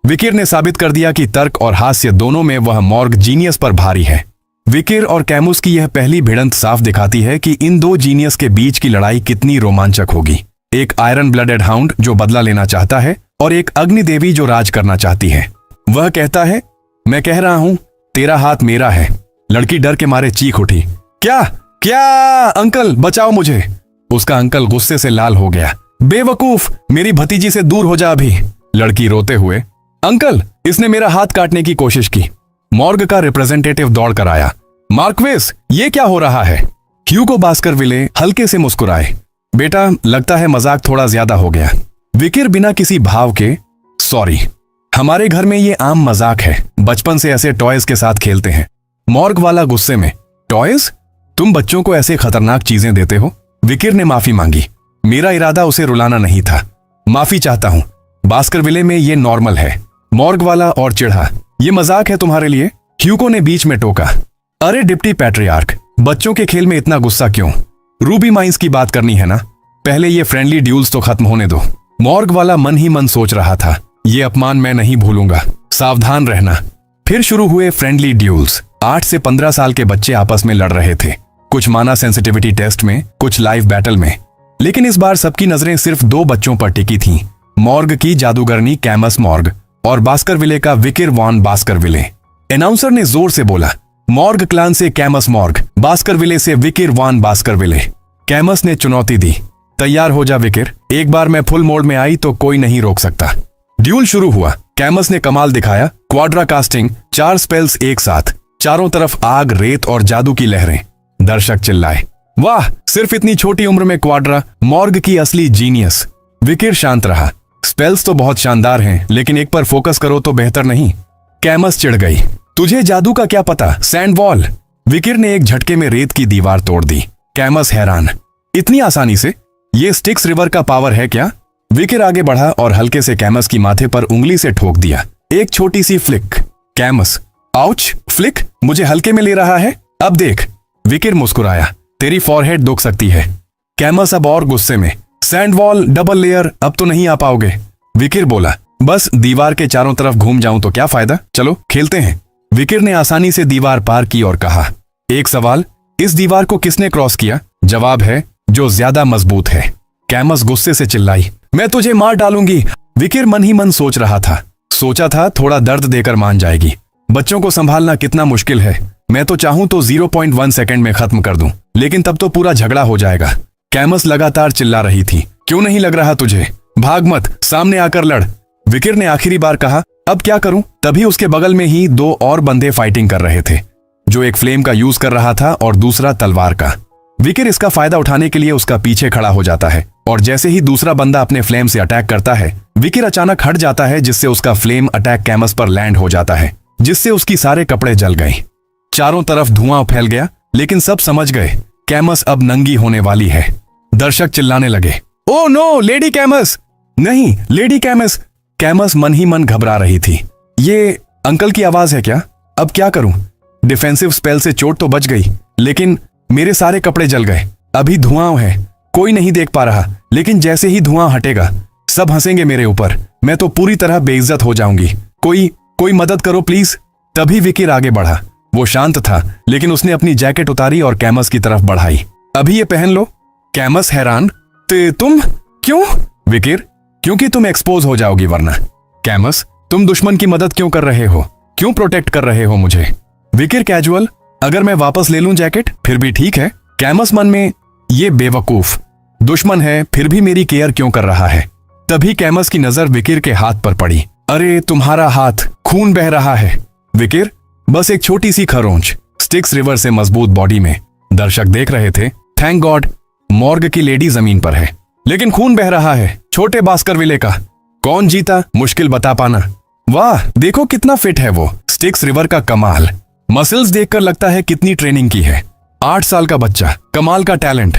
A: विकिर ने साबित कर दिया कि तर्क और हास्य दोनों में वह मॉर्ग जीनियस पर भारी है। विकिर और कैमुस की यह पहली भिड़ंत साफ दिखाती है कि इन दो जीनियस के बीच की लड़ाई कितनी रोमांचक होगी। एक आयरन ब्लडेड हाउंड जो बदला लेना चाहता है और एक अग्निदेवी जो राज करना चाहती है। वह कहता है, मैं कह रहा हूं तेरा हाथ मेरा है। लड़की डर के मारे चीख उठी, क्या क्या अंकल बचाओ मुझे। उसका अंकल गुस्से से लाल हो गया। बेवकूफ, मेरी भतीजी से दूर हो जा अभी। लड़की रोते हुए, अंकल इसने मेरा हाथ काटने की कोशिश की। मॉर्ग का रिप्रेजेंटेटिव दौड़ कर आया, मार्क्वेस ये क्या हो रहा है? ह्यूगो बास्करविले हल्के से मुस्कुराए, बेटा लगता है मजाक थोड़ा ज्यादा हो गया। विकिर बिना किसी भाव के, सॉरी, हमारे घर में ये आम मजाक है, बचपन से ऐसे टॉयज के साथ खेलते हैं। मॉर्ग वाला गुस्से में, टॉयज? तुम बच्चों को ऐसे खतरनाक चीजें देते हो? विकिर ने माफी मांगी, मेरा इरादा उसे रुलाना नहीं था, माफी चाहता हूं। बास्करविले में ये नॉर्मल है। मॉर्ग वाला और चिढ़ा, ये मजाक है तुम्हारे लिए? ह्यूगो ने बीच में टोका, अरे डिप्टी पैट्रियार्क, बच्चों के खेल में इतना गुस्सा क्यों? रूबी माइंस की बात करनी है ना, पहले ये फ्रेंडली ड्यूल्स तो खत्म होने दो। मॉर्ग वाला मन ही मन सोच रहा था, ये अपमान मैं नहीं भूलूंगा, सावधान रहना। फिर शुरू हुए फ्रेंडली ड्यूल्स। 8 से 15 साल के बच्चे आपस में लड़ रहे थे, कुछ माना सेंसिटिविटी टेस्ट में, कुछ लाइव बैटल में। लेकिन इस बार सबकी नजरें सिर्फ 2 बच्चों पर टिकी थीं, मॉर्ग की जादूगरनी कैमस मॉर्ग और बास्करविले का विकिर वॉन बास्करविले। अनाउंसर ने जोर से बोला, मॉर्ग क्लान से कैमस मॉर्ग, बास्करविले से विकिर वॉन बास्करविले। कैमस ने चुनौती दी, तैयार हो जा विकिर, एक बार मैं फुल मोड में आई तो कोई नहीं रोक सकता। ड्यूल शुरू हुआ। कैमस ने कमाल दिखाया, क्वाड्रा कास्टिंग, 4 स्पेल्स एक साथ, चारों तरफ आग, रेत और जादू की लहरें। दर्शक चिल्लाए, वाह, सिर्फ इतनी छोटी उम्र में क्वाड्रा, मॉर्ग की असली जीनियस। विकिर शांत रहा, स्पेल्स तो बहुत शानदार हैं, लेकिन एक पर फोकस करो तो बेहतर नहीं? कैमस चिढ़ गई, तुझे जादू का क्या पता, सैंड वॉल। विकिर ने एक झटके में रेत की दीवार तोड़ दी। कैमस हैरान, इतनी आसानी से? ये स्टिक्स रिवर का पावर है क्या? विकिर आगे बढ़ा और हल्के से कैमस की माथे पर उंगली से ठोक दिया, एक छोटी सी फ्लिक। कैमस, आउच, फ्लिक, मुझे हल्के में ले रहा है, अब देख। विकिर मुस्कुराया, तेरी फॉरहेड दुख सकती है। कैमस अब और गुस्से में, सैंड वॉल, डबल लेयर, अब तो नहीं आ पाओगे। विकिर बोला, बस दीवार के चारों तरफ घूम जाऊं तो क्या फायदा, चलो खेलते हैं। विकिर ने आसानी से दीवार पार की और कहा, एक सवाल, इस दीवार को किसने क्रॉस किया? जवाब है, जो ज्यादा मजबूत है। कैमस गुस्से से चिल्लाई, मैं तुझे मार डालूंगी। विकिर मन ही मन सोच रहा था, सोचा था थोड़ा दर्द देकर मान जाएगी। बच्चों को संभालना कितना मुश्किल है, मैं तो चाहूं तो 0.1 सेकंड में खत्म कर दूं, लेकिन तब तो पूरा झगड़ा हो जाएगा। कैमस लगातार चिल्ला रही थी, क्यों नहीं लग रहा तुझे? भाग मत, सामने आकर लड़। विकिर ने आखिरी बार कहा, अब क्या करूं? तभी उसके बगल में ही 2 और बंदे फाइटिंग कर रहे थे, जो एक फ्लेम का यूज कर रहा था और दूसरा तलवार का। विकिर इसका फायदा उठाने के लिए उसका पीछे खड़ा हो जाता है और जैसे ही दूसरा बंदा अपने फ्लेम से अटैक करता है, विकिर अचानक हट जाता है, जिससे उसका फ्लेम अटैक कैमस पर लैंड हो जाता है, जिससे उसकी सारे कपड़े जल गए। चारों तरफ धुआं फैल गया, लेकिन सब समझ गए कैमस अब नंगी होने वाली है। दर्शक चिल्लाने लगे, ओ नो लेडी कैमस, नहीं लेडी कैमस। कैमस मन ही मन घबरा रही थी। ये अंकल की आवाज है क्या? अब क्या करूं? डिफेंसिव स्पेल से चोट तो बच गई, लेकिन मेरे सारे कपड़े जल गए। अभी धुआं है, कोई नहीं देख पा रहा, लेकिन जैसे ही धुआं हटेगा सब हंसेंगे मेरे ऊपर। मैं तो पूरी तरह बेइज्जत हो जाऊंगी। कोई मदद करो प्लीज। तभी विकिर आगे बढ़ा। वो शांत था, लेकिन उसने अपनी जैकेट उतारी और कैमस की तरफ बढ़ाई। अभी ये पहन लो। कैमस हैरान, तुम क्यों? विकिर, क्योंकि तुम एक्सपोज हो जाओगी वरना। कैमस, तुम दुश्मन की मदद क्यों कर रहे हो? क्यों प्रोटेक्ट कर रहे हो मुझे? विकिर कैजुअल, अगर मैं वापस ले लूं जैकेट फिर भी ठीक है। कैमस मन में, ये बेवकूफ दुश्मन है फिर भी मेरी केयर क्यों कर रहा है। तभी कैमस की नजर विकिर के हाथ पर पड़ी। अरे तुम्हारा हाथ, खून बह रहा है। विकिर, बस एक छोटी सी खरोंच, स्टिक्स रिवर से मजबूत बॉडी में। दर्शक देख रहे थे। थैंक गॉड मॉर्ग की लेडी जमीन पर है, लेकिन खून बह रहा है छोटे बास्करविले का। कौन जीता? मुश्किल बता पाना। वाह, देखो कितना फिट है वो। स्टिक्स रिवर का कमाल। मसल्स देखकर लगता है कितनी ट्रेनिंग की है। 8 साल का बच्चा, कमाल का टैलेंट।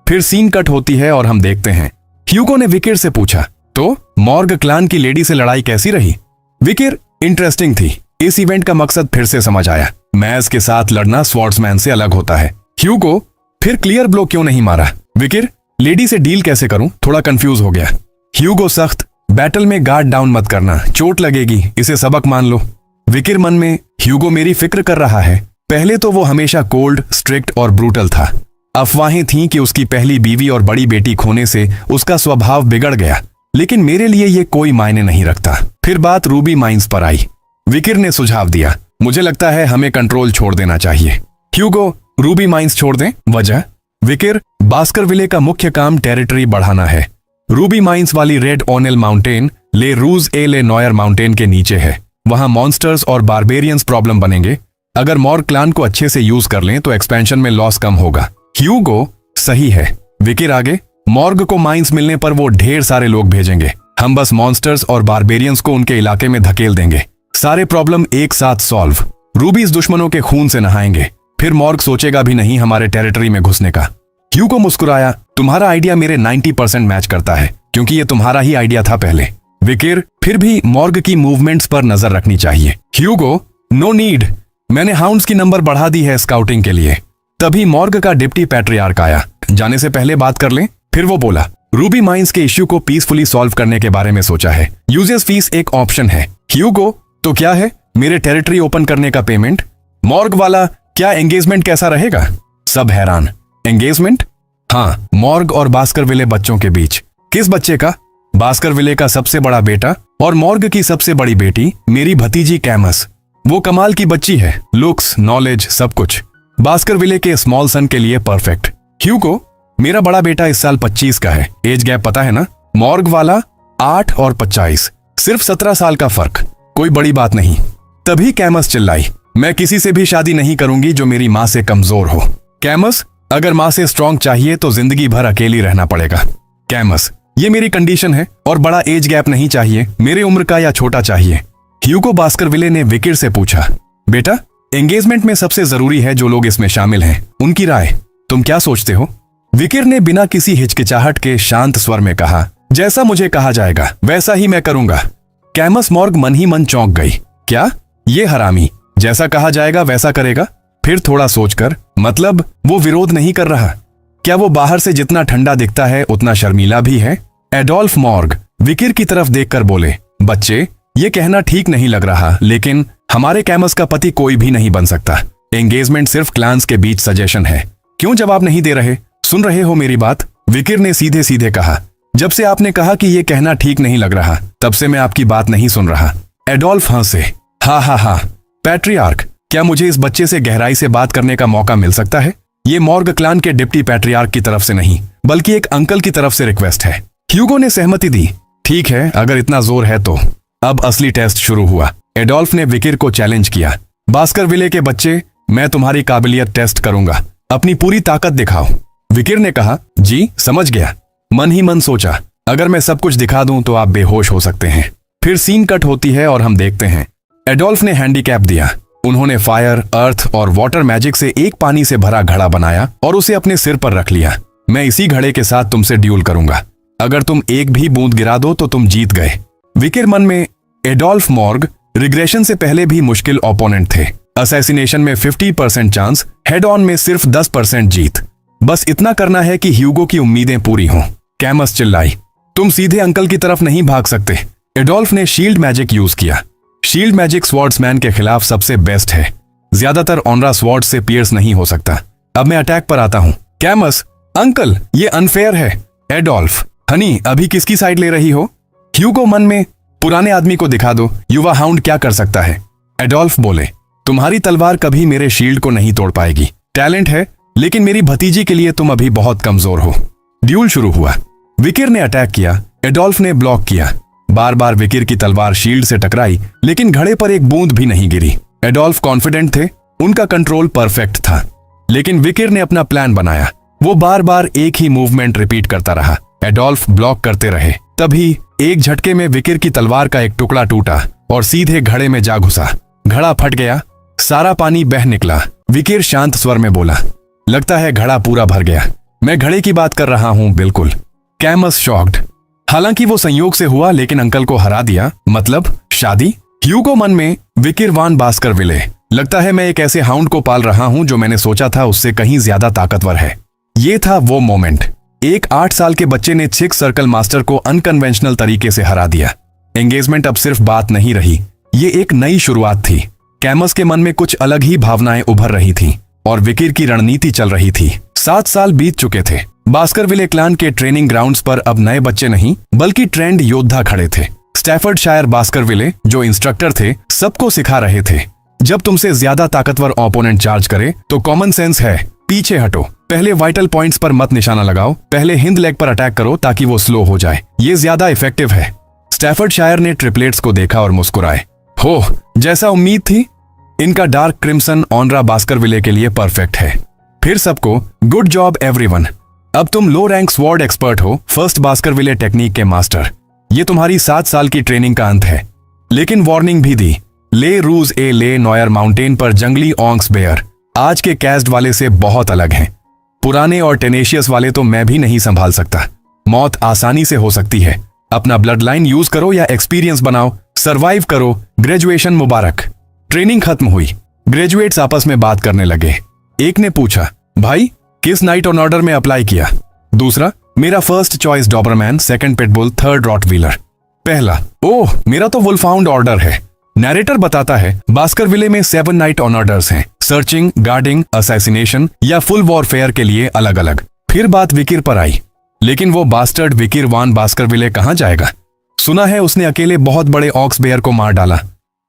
A: फिर सीन कट होती है और हम देखते हैं ह्यूगो ने विकिर से पूछा, तो मॉर्ग क्लान की लेडी से लड़ाई कैसी रही? विकिर, इंटरेस्टिंग थी। इस इवेंट का मकसद फिर से समझ आया। मैज के साथ लड़ना स्वॉर्ड्समैन से अलग होता है। ह्यूगो, फिर क्लियर ब्लो क्यों नहीं मारा? विकिर, लेडी से डील कैसे करूं? थोड़ा कंफ्यूज हो गया। ह्यूगो सख्त, बैटल में गार्ड डाउन मत करना, चोट लगेगी, इसे सबक मान लो। विकिर मन में, ह्यूगो मेरी फिक्र कर रहा है। पहले तो वो हमेशा कोल्ड, स्ट्रिक्ट और ब्रूटल था। अफवाहें थीं कि उसकी पहली बीवी और बड़ी बेटी खोने से उसका स्वभाव बिगड़ गया, लेकिन मेरे लिए ये कोई मायने नहीं रखता। फिर बात रूबी माइंस पर आई। विकिर ने सुझाव दिया, मुझे लगता है हमें कंट्रोल छोड़ देना चाहिए। ह्यूगो, रूबी माइंस छोड़ दें? वजह? विकिर, बास्करविले का मुख्य काम टेरिटरी बढ़ाना है। रूबी माइंस वाली रेड ओनेल माउंटेन ले रूज ए ले नॉयर माउंटेन के नीचे है। वहां मॉन्स्टर्स और बारबेरियंस प्रॉब्लम बनेंगे। अगर मॉर्ग क्लान को अच्छे से यूज कर लें तो एक्सपेंशन में लॉस कम होगा। ह्यूगो, सही है। विकिर आगे, मॉर्ग को माइंस मिलने पर वो ढेर सारे लोग भेजेंगे। हम बस मॉन्स्टर्स और बारबेरियंस को उनके इलाके में धकेल देंगे। सारे प्रॉब्लम एक साथ सॉल्व। रूबीज दुश्मनों के खून से नहाएंगे, फिर मॉर्ग सोचेगा भी नहीं हमारे टेरिटरी में घुसने का। ह्यूगो मुस्कुराया, तुम्हारा आइडिया मेरे 90% मैच करता है, क्योंकि ये तुम्हारा ही आइडिया था पहले। विकिर, फिर भी मॉर्ग की मूवमेंट्स पर नजर रखनी चाहिए। ह्यूगो, नो नीड, मैंने हाउंड्स की नंबर बढ़ा दी है स्काउटिंग के लिए। तभी मॉर्ग का डिप्टी पैट्रियार्क आया। जाने से पहले बात कर लें। फिर वो बोला, रूबी माइंस के इश्यू को पीसफुली सॉल्व करने के बारे में सोचा है। यूजेस फीस एक ऑप्शन है। ह्यूगो, तो क्या है? मेरे टेरिटरी ओपन करने का पेमेंट? मॉर्ग वाला, क्या एंगेजमेंट कैसा रहेगा? सब हैरान। एंगेजमेंट? हाँ, मॉर्ग और बास्करविले बच्चों के बीच। किस बच्चे का? बास्करविले का सबसे बड़ा बेटा और मॉर्ग की सबसे बड़ी बेटी, मेरी भतीजी कैमस। वो कमाल की बच्ची है, लुक्स, नॉलेज, सब कुछ। बास्करविले के स्मॉल सन के लिए परफेक्ट। ह्यूगो, मेरा बड़ा बेटा इस साल 25 का है। एज गैप पता है ना? मॉर्ग वाला 8 और 25, सिर्फ 17 साल का फर्क, कोई बड़ी बात नहीं। तभी कैमस चिल्लाई, मैं किसी से भी शादी नहीं करूंगी जो मेरी माँ से कमजोर हो। कैमस, अगर माँ से स्ट्रांग चाहिए तो जिंदगी भर अकेली रहना पड़ेगा। कैमस, ये मेरी कंडीशन है और बड़ा एज गैप नहीं चाहिए, मेरे उम्र का या छोटा चाहिए। ह्यूगो बास्करविले ने विकिर से पूछा, बेटा एंगेजमेंट में सबसे जरूरी है जो लोग इसमें शामिल हैं, उनकी राय, तुम क्या सोचते हो? विकिर ने बिना किसी हिचकिचाहट के शांत स्वर में कहा, जैसा मुझे कहा जाएगा वैसा ही मैं करूंगा। कैमस मॉर्ग मन ही मन चौंक गई। क्या? ये हरामी जैसा कहा जाएगा वैसा करेगा? फिर थोड़ा सोचकर, मतलब वो विरोध नहीं कर रहा? क्या वो बाहर से जितना ठंडा दिखता है उतना शर्मीला भी है? एडोल्फ मॉर्ग विकिर की तरफ देखकर बोले, बच्चे ये कहना ठीक नहीं लग रहा, लेकिन हमारे कैमस का पति कोई भी नहीं बन सकता। एंगेजमेंट सिर्फ क्लान्स के बीच सजेशन है। क्यों जवाब नहीं दे रहे? सुन रहे हो मेरी बात? विकिर ने सीधे सीधे कहा, जब से आपने कहा कि ये कहना ठीक नहीं लग रहा तब से मैं आपकी बात नहीं सुन रहा। एडोल्फ हंसे, हा, पैट्रियार्क, क्या मुझे इस बच्चे से गहराई से बात करने का मौका मिल सकता है? ये मॉर्ग क्लान के डिप्टी पैट्रियार्क की तरफ से नहीं, बल्कि एक अंकल की तरफ से रिक्वेस्ट है। ह्यूगो ने सहमति दी। ठीक है, अगर इतना जोर है तो। अब असली टेस्ट शुरू हुआ। एडोल्फ ने विकिर को चैलेंज किया, बास्करविले के बच्चे, मैं तुम्हारी काबिलियत टेस्ट करूंगा, अपनी पूरी ताकत दिखाओ। विकिर ने कहा, जी समझ गया। मन ही मन सोचा, अगर मैं सब कुछ दिखा दूं तो आप बेहोश हो सकते हैं। फिर सीन कट होती है और हम देखते हैं एडोल्फ ने हैंडीकैप दिया। उन्होंने फायर, अर्थ और वाटर मैजिक से एक पानी से भरा घड़ा बनाया और उसे अपने सिर पर रख लिया। मैं इसी घड़े के साथ तुमसे ड्यूल करूंगा। अगर तुम एक भी बूंद गिरा दो तो तुम जीत गए। विकिर मन में एडोल्फ मॉर्ग रिग्रेशन से पहले भी मुश्किल ओपोनेंट थे। असैसिनेशन में 50% चांस, हेड ऑन में सिर्फ 10% जीत। बस इतना करना है कि ह्यूगो की उम्मीदें पूरी हों। कैमस चिल्लाई, तुम सीधे अंकल की तरफ नहीं भाग सकते। एडोल्फ ने शील्ड मैजिक यूज किया। शील्ड मैजिक स्वॉर्ड्समैन के खिलाफ सबसे बेस्ट है। ज्यादातर ऑनरा स्वॉर्ड से पियर्स नहीं हो सकता। अब मैं अटैक पर आता हूं। कैमस, अंकल ये अनफेयर है। एडोल्फ, हनी अभी किसकी साइड ले रही हो? ह्यूगो मन में, पुराने आदमी को दिखा दो युवा हाउंड क्या कर सकता है। एडोल्फ बोले, तुम्हारी तलवार कभी मेरे शील्ड को नहीं तोड़ पाएगी। टैलेंट है, लेकिन मेरी भतीजी के लिए तुम अभी बहुत कमजोर हो। ड्यूल शुरू हुआ। विकिर ने अटैक किया, एडोल्फ ने ब्लॉक किया। बार बार विकिर की तलवार शील्ड से टकराई, लेकिन घड़े पर एक बूंद भी नहीं गिरी। एडोल्फ कॉन्फिडेंट थे, उनका कंट्रोल परफेक्ट था। लेकिन विकिर ने अपना प्लान बनाया। वो बार बार एक ही मूवमेंट रिपीट करता रहा। एडोल्फ ब्लॉक करते रहे। तभी एक झटके में विकिर की तलवार का एक टुकड़ा टूटा और सीधे घड़े में जा घुसा। घड़ा फट गया, सारा पानी बह निकला। विकिर शांत स्वर में बोला, लगता है घड़ा पूरा भर गया। मैं घड़े की बात कर रहा हूं, बिल्कुल। कैमस शॉक्ड। हालांकि वो संयोग से हुआ, लेकिन अंकल को हरा दिया, मतलब शादी। ह्यूगो मन में, विकिर वान बास्करविले, लगता है मैं एक ऐसे हाउंड को पाल रहा हूं जो मैंने सोचा था उससे कहीं ज्यादा ताकतवर है। ये था वो मोमेंट। एक 8 साल के बच्चे ने चिक सर्कल मास्टर को अनकन्वेंशनल तरीके से हरा दिया। एंगेजमेंट अब सिर्फ बात नहीं रही, ये एक नई शुरुआत थी। कैमस के मन में कुछ अलग ही भावनाएं उभर रही थीं और विकिर की रणनीति चल रही थी। 7 साल बीत चुके थे। बास्करविले क्लान के ट्रेनिंग ग्राउंड्स पर अब नए बच्चे नहीं, बल्कि ट्रेंड योद्धा खड़े थे। स्टैफर्डशायर बास्करविले, जो इंस्ट्रक्टर थे, सबको सिखा रहे थे, जब तुमसे ज्यादा ताकतवर ओपोनेंट चार्ज करे तो कॉमन सेंस है, पीछे हटो। पहले वाइटल पॉइंट्स पर मत निशाना लगाओ, पहले हिंद लेग पर अटैक करो ताकि वो स्लो हो जाए। ये ज्यादा इफेक्टिव है। स्टैफर्डशायर ने ट्रिपलेट्स को देखा और मुस्कुराए। हो, जैसा उम्मीद थी, इनका डार्क क्रिम्सन ऑनरा बास्करविले के लिए परफेक्ट है। फिर सबको गुड जॉब एवरीवन। अब तुम लो रैंक स्वॉर्ड एक्सपर्ट हो, फर्स्ट बास्करविले टेक्निक के मास्टर। ये तुम्हारी 7 साल की ट्रेनिंग का अंत है। लेकिन वार्निंग भी दी, ले रूज ए ले नॉयर माउंटेन पर जंगली ऑंक्स बेयर आज के कैस्ड वाले से बहुत अलग हैं। पुराने और टेनेशियस वाले तो मैं भी नहीं संभाल सकता। मौत आसानी से हो सकती है। अपना ब्लड लाइन यूज करो या एक्सपीरियंस बनाओ, सर्वाइव करो। ग्रेजुएशन मुबारक। ट्रेनिंग खत्म हुई। ग्रेजुएट्स आपस में बात करने लगे। एक ने पूछा, भाई किस नाइट ऑन ऑर्डर में अप्लाई किया? दूसरा, मेरा first choice Doberman, second pitbull, third Rottweiler. पहला, ओह मेरा तो वुल्फाउंड ऑर्डर है। नैरेटर बताता है बास्करविले में 7 नाइट ऑन ऑर्डर्स हैं, सर्चिंग, गार्डिंग, असैसिनेशन या फुल वॉरफेयर के लिए अलग अलग। फिर बात विकिर पर आई, लेकिन वो बास्टर्ड विकिर वान बास्करविले कहां जाएगा? सुना है उसने अकेले बहुत बड़े ऑक्स बेयर को मार डाला।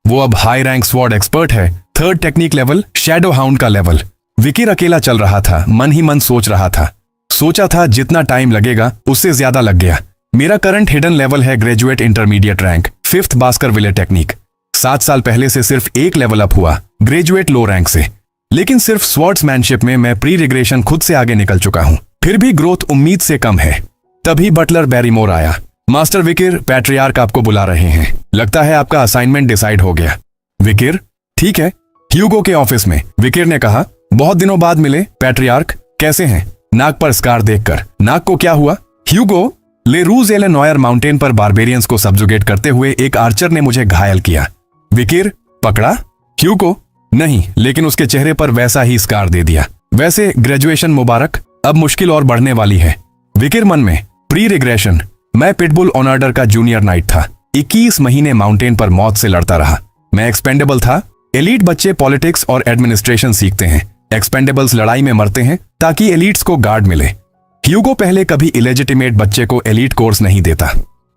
A: वो अब हाई रैंक स्वॉर्ड एक्सपर्ट है, 3rd technique level, shadow hound का लेवल। विकिर अकेला चल रहा था, मन ही मन सोच रहा था। सोचा था जितना टाइम लगेगा उससे ज्यादा लग गया। मेरा करंट हिडन लेवल है graduate intermediate rank, 5th Baskerville technique. 7 साल पहले से सिर्फ एक लेवल अप हुआ, ग्रेजुएट लो रैंक से। लेकिन सिर्फ स्वॉर्ड्समैनशिप में मैं प्री रिग्रेशन खुद से आगे निकल चुका हूं। फिर भी ग्रोथ उम्मीद से कम है। तभी बटलर बैरीमोर आया। मास्टर विकिर, पैट्रियार्क आपको बुला रहे हैं। लगता है आपका असाइनमेंट डिसाइड हो गया। विकिर, ठीक है। ह्यूगो के ऑफिस में विकिर ने कहा, बहुत दिनों बाद मिले पैट्रियार्क, कैसे हैं? नाक पर स्कार देखकर, नाक को क्या हुआ? ह्यूगो, ले रूज एले नॉयर माउंटेन पर बारबेरियंस को सब्जुगेट करते हुए एक आर्चर ने मुझे घायल किया। विकिर, पकड़ा? ह्यूगो, नहीं, लेकिन उसके चेहरे पर वैसा ही स्कार दे दिया। वैसे ग्रेजुएशन मुबारक, अब मुश्किल और बढ़ने वाली है। विकिर मन में, प्री रिग्रेशन, मैं पिटबुल ऑन ऑर्डर का जूनियर नाइट था। 21 महीने माउंटेन पर मौत से लड़ता रहा। मैं एक्सपेंडेबल था। एलीट बच्चे पॉलिटिक्स और एडमिनिस्ट्रेशन सीखते हैं, एक्सपेंडेबल्स लड़ाई में मरते हैं ताकि एलीट्स को गार्ड मिले। ह्यूगो पहले कभी इलेजिटिमेट बच्चे को एलीट कोर्स नहीं देता।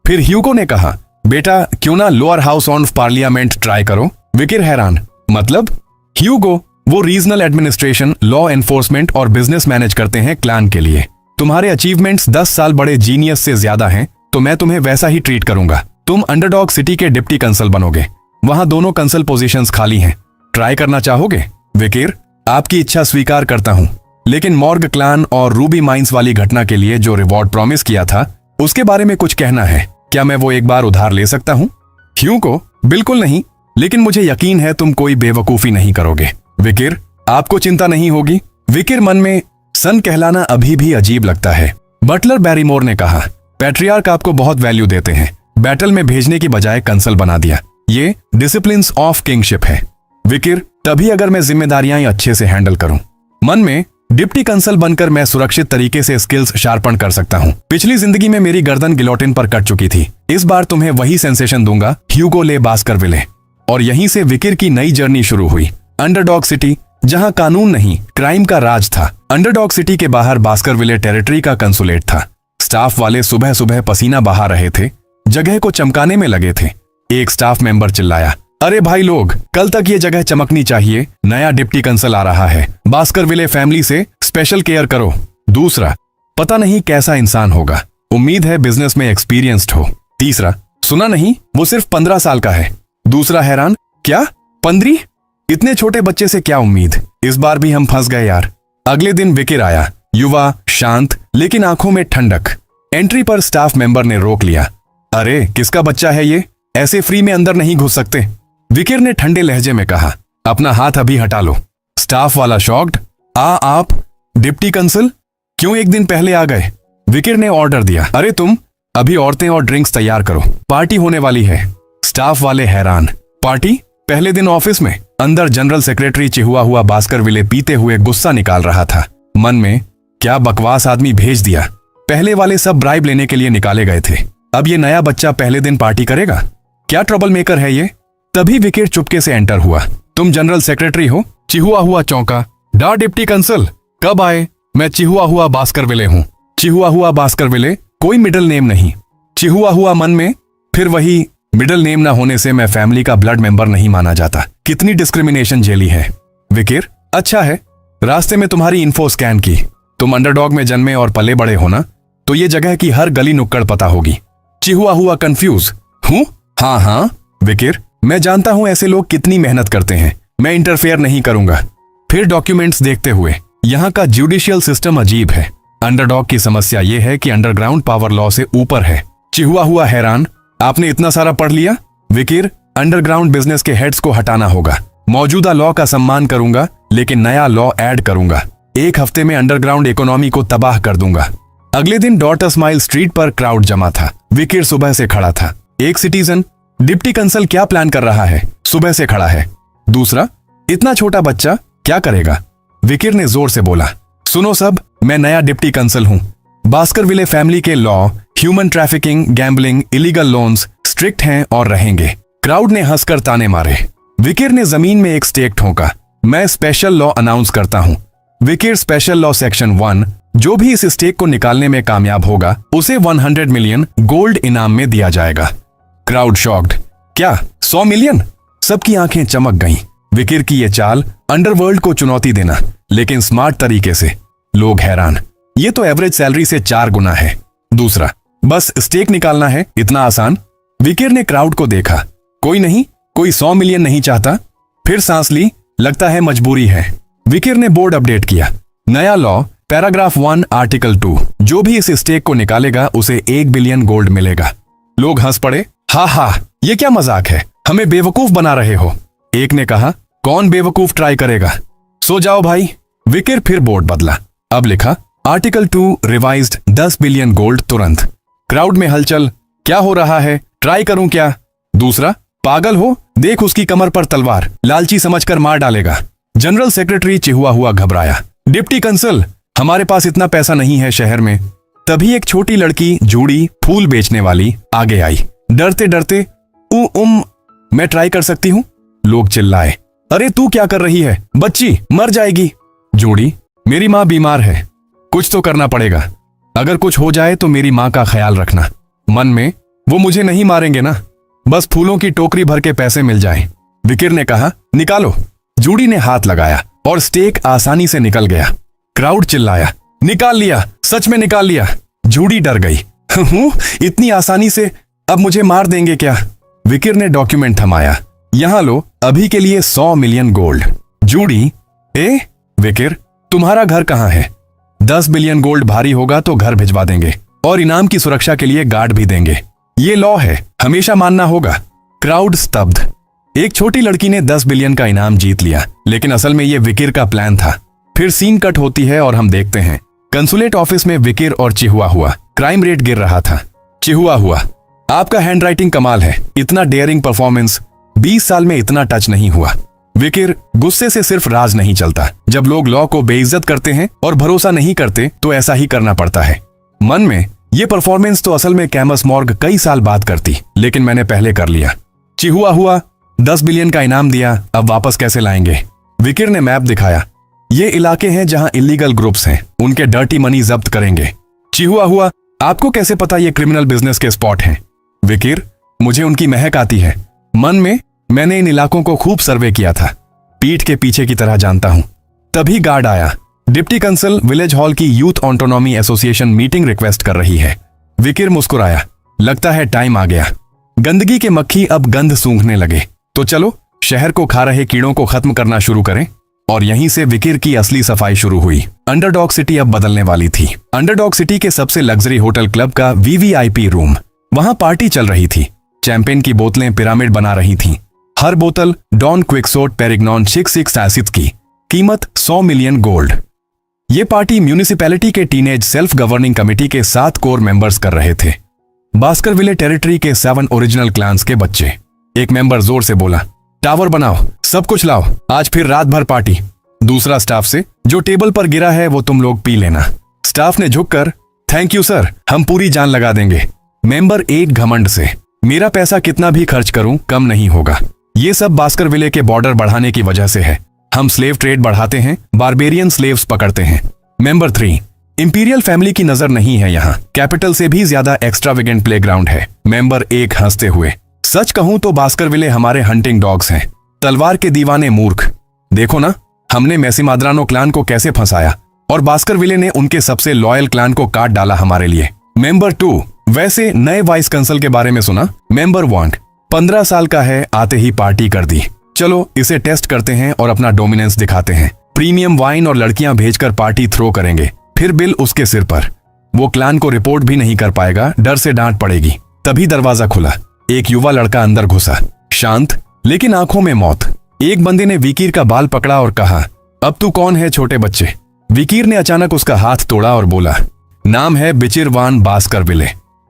A: फिर ह्यूगो ने कहा, बेटा क्यों ना lower house of parliament try करो? विकिर हैरान, मतलब? ह्यूगो, वो रीजनल एडमिनिस्ट्रेशन, लॉ एनफोर्समेंट और बिजनेस मैनेज करते हैं क्लान के लिए। तुम्हारे अचीवमेंट्स 10 साल बड़े जीनियस से ज्यादा हैं, तो मैं तुम्हें वैसा ही ट्रीट करूंगा। तुम अंडरडॉग सिटी के डिप्टी कंसल बनोगे। वहां दोनों कंसल पोजीशंस खाली हैं। ट्राई करना चाहोगे? विकिर, आपकी इच्छा स्वीकार करता हूं, लेकिन मॉर्ग क्लान और रूबी माइंस वाली घटना के लिए जो रिवॉर्ड प्रॉमिस किया था उसके बारे में कुछ कहना है। क्या मैं वो एक बार उधार ले सकता हूँ? ह्यू को बिल्कुल नहीं, लेकिन मुझे यकीन है तुम कोई बेवकूफी नहीं करोगे। विकिर, आपको चिंता नहीं होगी। विकिर मन में सन कहलाना अभी भी अजीब लगता है। बटलर बैरीमोर ने कहा, पैट्रियार्क आपको बहुत वैल्यू देते हैं, बैटल में भेजने की बजाय कंसल बना दिया। ये डिसिप्लिन्स ऑफ किंगशिप है। विकिर, तभी अगर मैं जिम्मेदारियां अच्छे से हैंडल करूं। मन में, डिप्टी कंसल बनकर मैं सुरक्षित तरीके से स्किल्स शार्पन कर सकता हूं। पिछली जिंदगी में मेरी गर्दन गिलोटिन पर कट चुकी थी, इस बार तुम्हें वही सेंसेशन दूंगा, ह्यूगो ले बास्करविले। और यहीं से विकिर की नई जर्नी शुरू हुई। अंडरडॉग सिटी, जहां कानून नहीं क्राइम का राज था। अंडरडॉग सिटी के बाहर बास्करविले टेरिटरी का कंसुलेट था। स्टाफ वाले सुबह सुबह पसीना बहा रहे थे, जगह को चमकाने में लगे थे। एक स्टाफ मेंबर चिल्लाया, अरे भाई लोग, कल तक ये जगह चमकनी चाहिए, नया डिप्टी कंसल आ रहा है, बास्करविले फैमिली से स्पेशल केयर करो। दूसरा, पता नहीं कैसा इंसान होगा, उम्मीद है बिजनेस में एक्सपीरियंस्ड हो। तीसरा, सुना नहीं वो सिर्फ 15 साल का है। दूसरा हैरान, क्या 15? इतने छोटे बच्चे से क्या उम्मीद? इस बार भी हम फंस गए यार। अगले दिन विकिर आया, युवा, शांत, लेकिन आंखों में ठंडक। एंट्री पर स्टाफ मेंबर ने रोक लिया। अरे किसका बच्चा है ये? ऐसे फ्री में अंदर नहीं घुस सकते। विकिर ने ठंडे लहजे में कहा, अपना हाथ अभी हटा लो। स्टाफ वाला शॉक्ड, आप डिप्टी कंसल क्यों एक दिन पहले आ गए? विकिर ने ऑर्डर दिया, अरे तुम अभी औरतें और ड्रिंक्स तैयार करो, पार्टी होने वाली है। स्टाफ वाले हैरान, पार्टी? पहले दिन ऑफिस में? अंदर जनरल सेक्रेटरी चिहुआ हुआ बास्करविले पीते हुए गुस्सा निकाल रहा था। मन में, क्या बकवास आदमी भेज दिया। पहले वाले सब ब्राइब लेने के लिए निकाले गए थे, अब ये नया बच्चा पहले दिन पार्टी करेगा? क्या ट्रबल मेकर है ये? तभी विकिर चुपके से एंटर हुआ। तुम जनरल सेक्रेटरी हो? चिहुआ हुआ चौंका, डा डिप्टी कंसल, कब आए? मैं चिहुआ हुआ बास्करविले हूँ। चिहुआ हुआ बास्करविले, कोई मिडिल नेम नहीं। चिहुआ हुआ मन में, फिर वही, मिडिल नेम ना होने से मैं फैमिली का ब्लड मेंबर नहीं माना जाता। कितनी डिस्क्रिमिनेशन झेली है। विकिर, अच्छा है, रास्ते में तुम्हारी इन्फो स्कैन की। तुम अंडरडॉग में जन्मे और पले बड़े हो ना, तो ये जगह की हर गली नुक्कड़ पता होगी। चिहुआ हुआ कंफ्यूज, हूँ? हाँ विकिर, मैं जानता हूं ऐसे लोग कितनी मेहनत करते हैं, मैं इंटरफेयर नहीं करूंगा। फिर डॉक्यूमेंट्स देखते हुए, यहाँ का जुडिशियल सिस्टम अजीब है। अंडरडॉग की समस्या यह है कि अंडरग्राउंड पावर लॉ से ऊपर है। चिहुआ हुआ हैरान, आपने इतना सारा पढ़ लिया? विकिर, अंडरग्राउंड बिजनेस के हेड्स को हटाना होगा। मौजूदा लॉ का सम्मान करूंगा, लेकिन नया लॉ ऐड करूंगा। 1 हफ्ते में अंडरग्राउंड इकोनॉमी को तबाह कर दूंगा। अगले दिन डॉटर स्माइल स्ट्रीट पर क्राउड जमा था। विकिर सुबह से खड़ा था। एक सिटीजन, डिप्टी कंसल क्या प्लान कर रहा है? सुबह से खड़ा है। दूसरा, इतना छोटा बच्चा क्या करेगा? विकिर ने जोर से बोला, सुनो सब, मैं नया डिप्टी कंसल हूं। बास्करविले फैमिली के law, human trafficking, gambling, illegal loans strict हैं और रहेंगे। क्राउड ने हंसकर ताने मारे। विकिर ने जमीन में एक स्टेक ठोका, मैं स्पेशल लॉ अनाउंस करता हूं। विकिर, स्पेशल लॉ सेक्शन 1, जो भी इस स्टेक को निकालने में कामयाब होगा उसे 100 मिलियन गोल्ड इनाम में दिया जाएगा। क्राउड शॉक्ड, क्या 100 मिलियन? सबकी आंखें चमक गईं। विकिर की ये चाल, अंडरवर्ल्ड को चुनौती देना, लेकिन स्मार्ट तरीके से। लोग हैरान, ये तो एवरेज सैलरी से 4 गुना है। दूसरा, बस स्टेक निकालना है, इतना आसान? विकिर ने क्राउड को देखा, कोई नहीं, कोई 100 मिलियन नहीं चाहता? फिर सांस ली, लगता है मजबूरी है। विकिर ने बोर्ड अपडेट किया, नया लॉ, पैराग्राफ 1 आर्टिकल 2, जो भी इस स्टेक को निकालेगा उसे 1 बिलियन गोल्ड मिलेगा। लोग हंस पड़े, हा, ये क्या मजाक है, हमें बेवकूफ बना रहे हो। एक ने कहा, कौन बेवकूफ ट्राई करेगा, सो जाओ भाई। विकिर फिर बोर्ड बदला, अब लिखा, आर्टिकल 2 रिवाइज्ड 10 बिलियन गोल्ड तुरंत। क्राउड में हलचल, क्या हो रहा है, ट्राई करूं क्या? दूसरा, पागल हो, देख उसकी कमर पर तलवार, लालची समझकर मार डालेगा। जनरल सेक्रेटरी चिहुआ हुआ घबराया, डिप्टी कंसल, हमारे पास इतना पैसा नहीं है शहर में। तभी एक छोटी लड़की, जूड़ी, फूल बेचने वाली, आगे आई। डरते डरते, मैं ट्राई कर सकती हूँ। लोग चिल्लाए, अरे तू क्या कर रही है, बच्ची मर जाएगी। जूड़ी, मेरी माँ बीमार है, कुछ तो करना पड़ेगा, अगर कुछ हो जाए तो मेरी माँ का ख्याल रखना। मन में, वो मुझे नहीं मारेंगे ना, बस फूलों की टोकरी भर के पैसे मिल जाएं। विकिर ने कहा, निकालो। जूड़ी ने हाथ लगाया और स्टेक आसानी से निकल गया। क्राउड चिल्लाया, निकाल लिया, सच में निकाल लिया। जूड़ी डर गई, इतनी आसानी से, अब मुझे मार देंगे क्या? विकिर ने डॉक्यूमेंट थमाया, यहां लो, अभी के लिए 100 मिलियन गोल्ड। जूड़ी, विकिर, तुम्हारा घर कहाँ है? 10 बिलियन गोल्ड भारी होगा तो घर भिजवा देंगे और इनाम की सुरक्षा के लिए गार्ड भी देंगे। ये लॉ है, हमेशा मानना होगा। क्राउड स्तब्ध। एक छोटी लड़की ने 10 बिलियन का इनाम जीत लिया, लेकिन असल में ये विकिर का प्लान था। फिर सीन कट होती है और हम देखते हैं कंसुलेट ऑफिस में विकिर और चिहुआ हुआ। क्राइम रेट गिर रहा था। चिहुआ हुआ, आपका हैंडराइटिंग कमाल है। इतना डेयरिंग परफॉर्मेंस 20 साल में इतना टच नहीं हुआ। विकिर, गुस्से से सिर्फ राज नहीं चलता। जब लोग लॉ को बेइज्जत करते हैं और भरोसा नहीं करते तो ऐसा ही करना पड़ता है। मन में, ये परफॉर्मेंस तो असल में कैमस मॉर्ग कई साल बाद करती, लेकिन मैंने पहले कर लिया। चिहुआ हुआ, 10 बिलियन का इनाम दिया, अब वापस कैसे लाएंगे? विकिर ने मैप दिखाया। ये इलाके हैं जहां इलीगल ग्रुप्स हैं, उनके डर्टी मनी जब्त करेंगे। चिहुआ हुआ, आपको कैसे पता ये क्रिमिनल बिजनेस के स्पॉट हैं? विकिर, मुझे उनकी महक आती है। मन में, मैंने इन इलाकों को खूब सर्वे किया था, पीठ के पीछे की तरह जानता हूं। तभी गार्ड आया। डिप्टी कंसल विलेज हॉल की youth autonomy association meeting request कर रही है। विकिर मुस्कुराया, लगता है टाइम आ गया। गंदगी के मक्खी अब गंध सूंघने लगे, तो चलो शहर को खा रहे कीड़ों को खत्म करना शुरू करें। और यहीं से विकिर की असली सफाई शुरू हुई। अंडरडॉग सिटी अब बदलने वाली थी। अंडरडॉग सिटी के सबसे लग्जरी होटल क्लब का वीवीआईपी रूम। वहां पार्टी चल रही थी। चैंपेन की बोतलें पिरामिड बना रही थीं। हर बोतल डॉन क्विक्सोट पेरिग्नॉन 66 एसिड की, कीमत 100 मिलियन गोल्ड। ये पार्टी म्यूनिसिपैलिटी के टीनेज सेल्फ गवर्निंग कमेटी के 7 कोर मेंबर्स कर रहे थे। बास्करविले टेरिटरी के 7 ओरिजिनल क्लान्स के बच्चे। एक मेंबर जोर से बोला, टावर बनाओ, सब कुछ लाओ, आज फिर रात भर पार्टी। दूसरा स्टाफ से, जो टेबल पर गिरा है वो तुम लोग पी लेना। स्टाफ ने झुककर, थैंक यू सर, हम पूरी जान लगा देंगे। मेंबर एक घमंड से, मेरा पैसा कितना भी खर्च करूं कम नहीं होगा। ये सब बास्करविले के बॉर्डर बढ़ाने की वजह से है। हम स्लेव ट्रेड बढ़ाते हैं, बारबेरियन स्लेव्स पकड़ते हैं। मेंबर 3, इंपीरियल फैमिली की नजर नहीं है यहाँ, कैपिटल से भी ज्यादा एक्स्ट्रावेगेंट प्लेग्राउंड है। मेंबर 1 हंसते हुए, सच कहूं तो बास्करविले हमारे हंटिंग डॉग्स हैं, तलवार के दीवाने मूर्ख। देखो ना, हमने मैसिमाद्रानो क्लान को कैसे फंसाया और बास्करविले ने उनके सबसे लॉयल क्लान को काट डाला हमारे लिए। मेंबर 2, वैसे नए वाइस कंसल के बारे में सुना? मेंबर 1, 15 साल का है, आते ही पार्टी कर दी। चलो इसे टेस्ट करते हैं और अपना डोमिनेंस दिखाते हैं। प्रीमियम वाइन और लड़कियां भेजकर पार्टी थ्रो करेंगे, फिर बिल उसके सिर पर। वो क्लान को रिपोर्ट भी नहीं कर पाएगा, डर से डांट पड़ेगी। तभी दरवाजा खुला। एक युवा लड़का अंदर घुसा, शांत लेकिन आंखों में मौत। एक बंदे ने विकीर का बाल पकड़ा और कहा, अब तू कौन है छोटे बच्चे? विकीर ने अचानक उसका हाथ तोड़ा और बोला, नाम है बिचिरवान बास्करविले।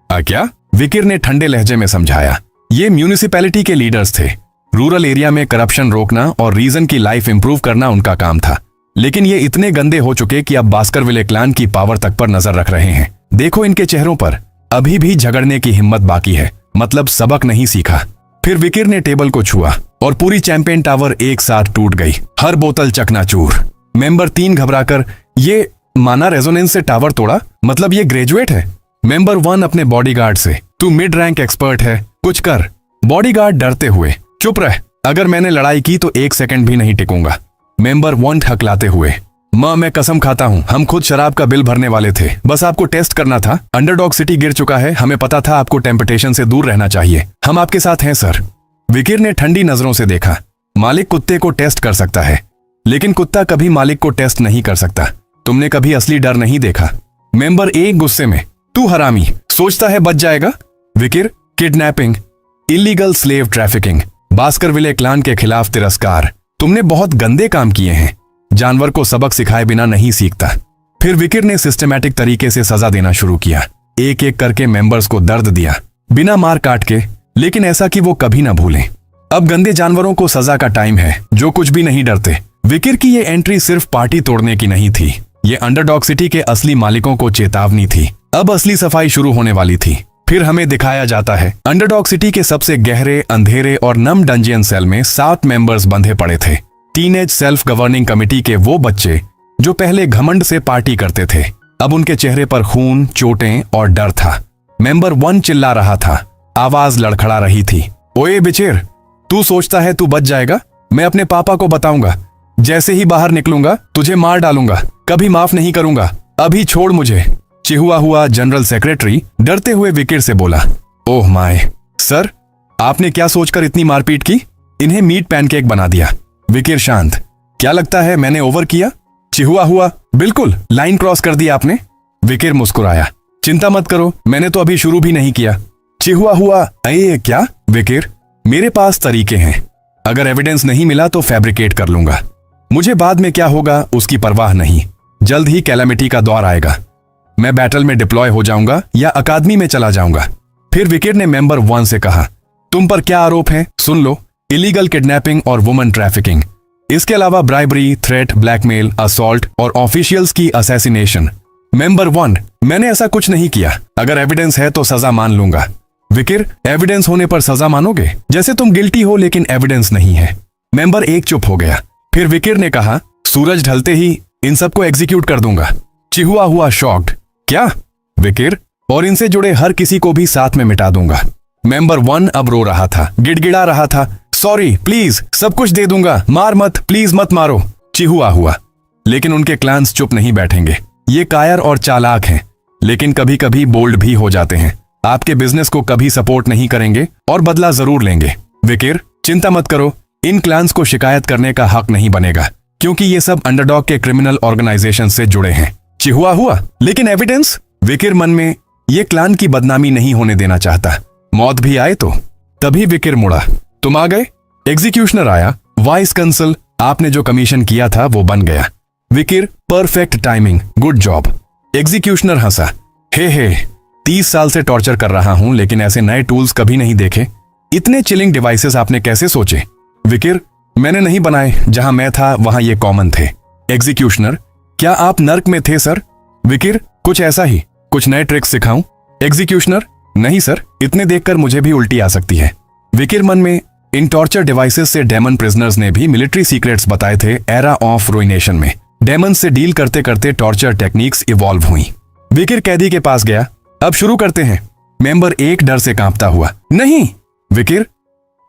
A: क्या? विकीर ने ठंडे लहजे में समझाया। ये म्यूनिसिपैलिटी के लीडर्स थे। रूरल एरिया में करप्शन रोकना और रीजन की लाइफ इंप्रूव करना उनका काम था। लेकिन ये इतने गंदे हो चुके कि अब बास्करविले क्लान की पावर तक पर नजर रख रहे हैं। देखो इनके चेहरों पर, अभी भी झगड़ने की हिम्मत बाकी है, मतलब सबक नहीं सीखा। फिर विकीर ने टेबल को छुआ और पूरी चैंपेन टावर एक साथ टूट गई, हर बोतल चकनाचूर। मेंबर 3 घबराकर, ये माना रेजोनेंस से टावर तोड़ा, मतलब ये ग्रेजुएट है? मेंबर 1 अपने बॉडीगार्ड से, तू मिड रैंक एक्सपर्ट है, कुछ कर। बॉडीगार्ड डरते हुए, चुप रह, अगर मैंने लड़ाई की तो 1 सेकंड भी नहीं टिकूंगा। मेंबर 1 हकलाते हुए, मैं कसम खाता हूं, हम खुद शराब का बिल भरने वाले थे, बस आपको टेस्ट करना था। अंडरडॉग सिटी गिर चुका है, हमें पता था आपको टेम्पटेशन से दूर रहना चाहिए, हम आपके साथ हैं सर। विकीर ने ठंडी नजरों से देखा, मालिक कुत्ते को टेस्ट कर सकता है, लेकिन कुत्ता कभी मालिक को टेस्ट नहीं कर सकता। तुमने कभी असली डर नहीं देखा। मेंबर 1 गुस्से में, तू हरामी, सोचता है बच जाएगा? Vikir, kidnapping, illegal slave trafficking, Baskerville clan के खिलाफ तिरस्कार, तुमने बहुत गंदे काम किए हैं। जानवर को सबक सिखाए बिना नहीं सीखता। फिर विकीर ने सिस्टमैटिक तरीके से सजा देना शुरू किया, एक एक करके मेंबर्स को दर्द दिया, बिना मार काट के, लेकिन ऐसा कि वो कभी ना भूलें। अब गंदे जानवरों को सजा का टाइम है, जो कुछ भी नहीं डरते। विकीर की ये एंट्री सिर्फ पार्टी तोड़ने की नहीं थी, ये अंडरडॉग सिटी के असली मालिकों को चेतावनी थी। अब असली सफाई शुरू होने वाली थी। फिर हमें दिखाया जाता है अंडरडॉग सिटी के सबसे गहरे, अंधेरे और नम डंजियन सेल में 7 मेंबर्स बंधे पड़े थे। टीनेज सेल्फ गवर्निंग कमेटी के वो बच्चे जो पहले घमंड से पार्टी करते थे, अब उनके चेहरे पर खून, चोटें और डर था। मेंबर 1 चिल्ला रहा था, आवाज लड़खड़ा रही थी, ओए बिचिर, तू सोचता है तू बच जाएगा? मैं अपने पापा को बताऊंगा, जैसे ही बाहर निकलूंगा तुझे मार डालूंगा, कभी माफ नहीं करूंगा, अभी छोड़ मुझे। चिहुआ हुआ जनरल सेक्रेटरी डरते हुए विकीर से बोला, ओह माय सर, आपने क्या सोचकर इतनी मारपीट की? इन्हें मीट पैनकेक बना दिया। विकीर शांत, क्या लगता है मैंने ओवर किया? चिहुआ हुआ, बिल्कुल लाइन क्रॉस कर दी आपने। विकिर मुस्कुराया। चिंता मत करो, मैंने तो अभी शुरू भी नहीं किया। चिहुआ हुआ, अये क्या? विकिर, मेरे पास तरीके हैं। अगर एविडेंस नहीं मिला तो फैब्रिकेट कर लूंगा। मुझे बाद में क्या होगा उसकी परवाह नहीं। जल्द ही कैलामिटी का दौर आएगा। मैं बैटल में डिप्लॉय हो जाऊंगा या अकादमी में चला जाऊंगा। फिर विकिर ने मेंबर 1 से कहा, तुम पर क्या आरोप है? सुन लो, इलीगल किडनैपिंग और वुमन ट्रैफिकिंग। इसके अलावा ब्राइबरी, थ्रेट, ब्लैकमेल, असॉल्ट और ऑफिशियल्स की असैसिनेशन। मेंबर 1, मैंने ऐसा कुछ नहीं किया। अगर एविडेंस है तो सजा मान लूंगा। विकिर, एविडेंस होने पर सजा मानोगे? जैसे तुम गिल्टी हो लेकिन एविडेंस नहीं है। मेंबर 1 चुप हो गया। फिर विकिर ने कहा, सूरज ढलते ही इन सबको एग्जीक्यूट कर दूंगा। चिहुआ हुआ शॉक्ड। क्या? विकिर, और इनसे जुड़े हर किसी को भी साथ में मिटा दूंगा। मेंबर 1 अब रो रहा था, गिड़गिड़ा रहा था, सॉरी, प्लीज, सब कुछ दे दूंगा, मार मत, प्लीज मत मारो। चिहुआ हुआ। लेकिन उनके क्लान्स चुप नहीं बैठेंगे। ये कायर और चालाक हैं, लेकिन कभी कभी बोल्ड भी हो जाते हैं। आपके बिजनेस को कभी सपोर्ट नहीं करेंगे और बदला जरूर लेंगे। विकिर, चिंता मत करो, इन क्लान्स को शिकायत करने का हक नहीं बनेगा, क्योंकि ये सब अंडरडॉग के क्रिमिनल ऑर्गेनाइजेशन से जुड़े हैं। चिहुआ हुआ, लेकिन एविडेंस? विकिर मन में ये क्लान की बदनामी नहीं होने देना चाहता। मौत भी आए तो? तभी विकिर मुड़ा। तुम आ गए? एग्जीक्यूशनर आया। वाइस कंसल, आपने जो कमीशन किया था वो बन गया। Vikir, perfect timing, good job. Executioner हंसा। हे 30 साल से टॉर्चर कर रहा हूं, लेकिन ऐसे नए टूल्स कभी नहीं देखे। इतने चिलिंग डिवाइसेस आपने कैसे सोचे? विकिर, मैंने नहीं बनाए, जहां मैं था वहां ये कॉमन थे। एग्जीक्यूशनर, क्या आप नर्क में थे सर? विकिर, कुछ ऐसा ही। कुछ नए ट्रिक्स सिखाऊं? एग्जीक्यूशनर, नहीं सर, इतने देखकर मुझे भी उल्टी आ सकती है। विकिर मन में, इन टॉर्चर डिवाइसेस से डेमन प्रिजनर्स ने भी मिलिट्री सीक्रेट्स बताए थे एरा ऑफ रुइनेशन में। डेमन से डील करते करते टॉर्चर टेक्निक्स इवॉल्व हुई। विकिर कैदी के पास गया। अब शुरू करते हैं। मेंबर 1 डर से कांपता हुआ। नहीं। विकिर,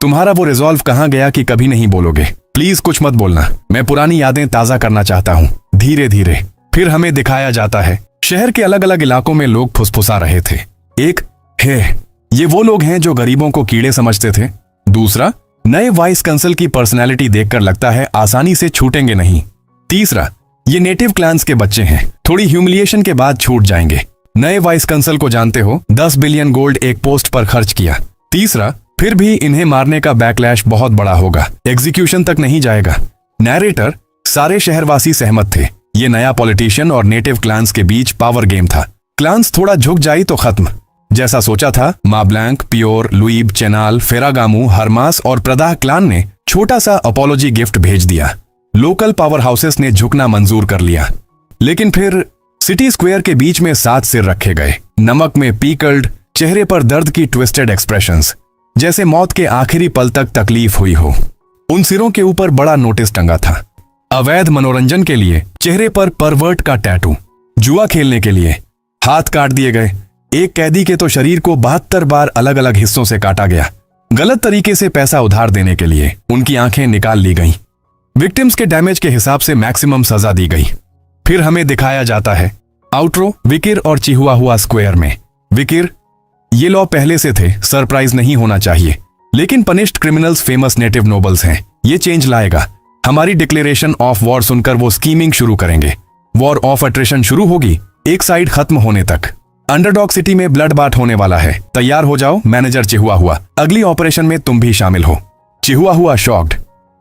A: तुम्हारा वो रिजॉल्व कहां गया कि कभी नहीं बोलोगे? प्लीज कुछ मत बोलना, मैं पुरानी यादें ताजा करना चाहता हूं। धीरे धीरे। फिर हमें दिखाया जाता है शहर के अलग अलग इलाकों में लोग फुसफुसा रहे थे। एक है, ये वो लोग हैं जो गरीबों को कीड़े समझते थे। दूसरा, नए वाइस कंसल की पर्सनैलिटी देखकर लगता है आसानी से छूटेंगे नहीं। तीसरा, ये नेटिव क्लान्स के बच्चे हैं, थोड़ी ह्यूमिलिएशन के बाद छूट जाएंगे। नए वाइस कंसल को जानते हो, 10 बिलियन गोल्ड एक पोस्ट पर खर्च किया। तीसरा, फिर भी इन्हें मारने का बैकलैश बहुत बड़ा होगा, एग्जीक्यूशन तक नहीं जाएगा। नैरेटर, सारे शहरवासी सहमत थे। ये नया पॉलिटिशियन और नेटिव क्लान्स के बीच पावर गेम था। क्लान्स थोड़ा झुक जाई तो खत्म। जैसा सोचा था, माब्लैंक, पियोर, लुईब, चेनाल, फेरागामू, हरमास और प्रदाह क्लान ने छोटा सा अपोलॉजी गिफ्ट भेज दिया। लोकल पावर हाउसेस ने झुकना मंजूर कर लिया। लेकिन फिर सिटी स्क्वायर के बीच में 7 सिर रखे गए, नमक में पीकल्ड, चेहरे पर दर्द की ट्विस्टेड एक्सप्रेशंस, जैसे मौत के आखिरी पल तक तकलीफ हुई हो। उन सिरों के ऊपर बड़ा नोटिस टंगा था। अवैध मनोरंजन के लिए चेहरे पर परवर्ट का टैटू, जुआ खेलने के लिए हाथ काट दिए गए। एक कैदी के तो शरीर को 72 बार अलग अलग हिस्सों से काटा गया। गलत तरीके से पैसा उधार देने के लिए उनकी आंखें निकाल ली गईं। विक्टिम्स के डैमेज के हिसाब से मैक्सिमम सजा दी गई। फिर हमें दिखाया जाता है आउट्रो, विकिर और चिहुआ हुआ स्क्वायर में। विकिर, ये लॉ पहले से थे, सरप्राइज नहीं होना चाहिए, लेकिन punished criminals famous native nobles हैं। ये चेंज लाएगा। हमारी डिक्लेरेशन ऑफ वॉर सुनकर वो स्कीमिंग शुरू करेंगे। वॉर ऑफ अट्रिशन शुरू होगी, एक साइड खत्म होने तक। अंडरडॉग सिटी में ब्लड बाथ होने वाला है। तैयार हो जाओ। मैनेजर चिहुआ हुआ, अगली ऑपरेशन में तुम भी शामिल हो। चिहुआ हुआ शॉक्ड।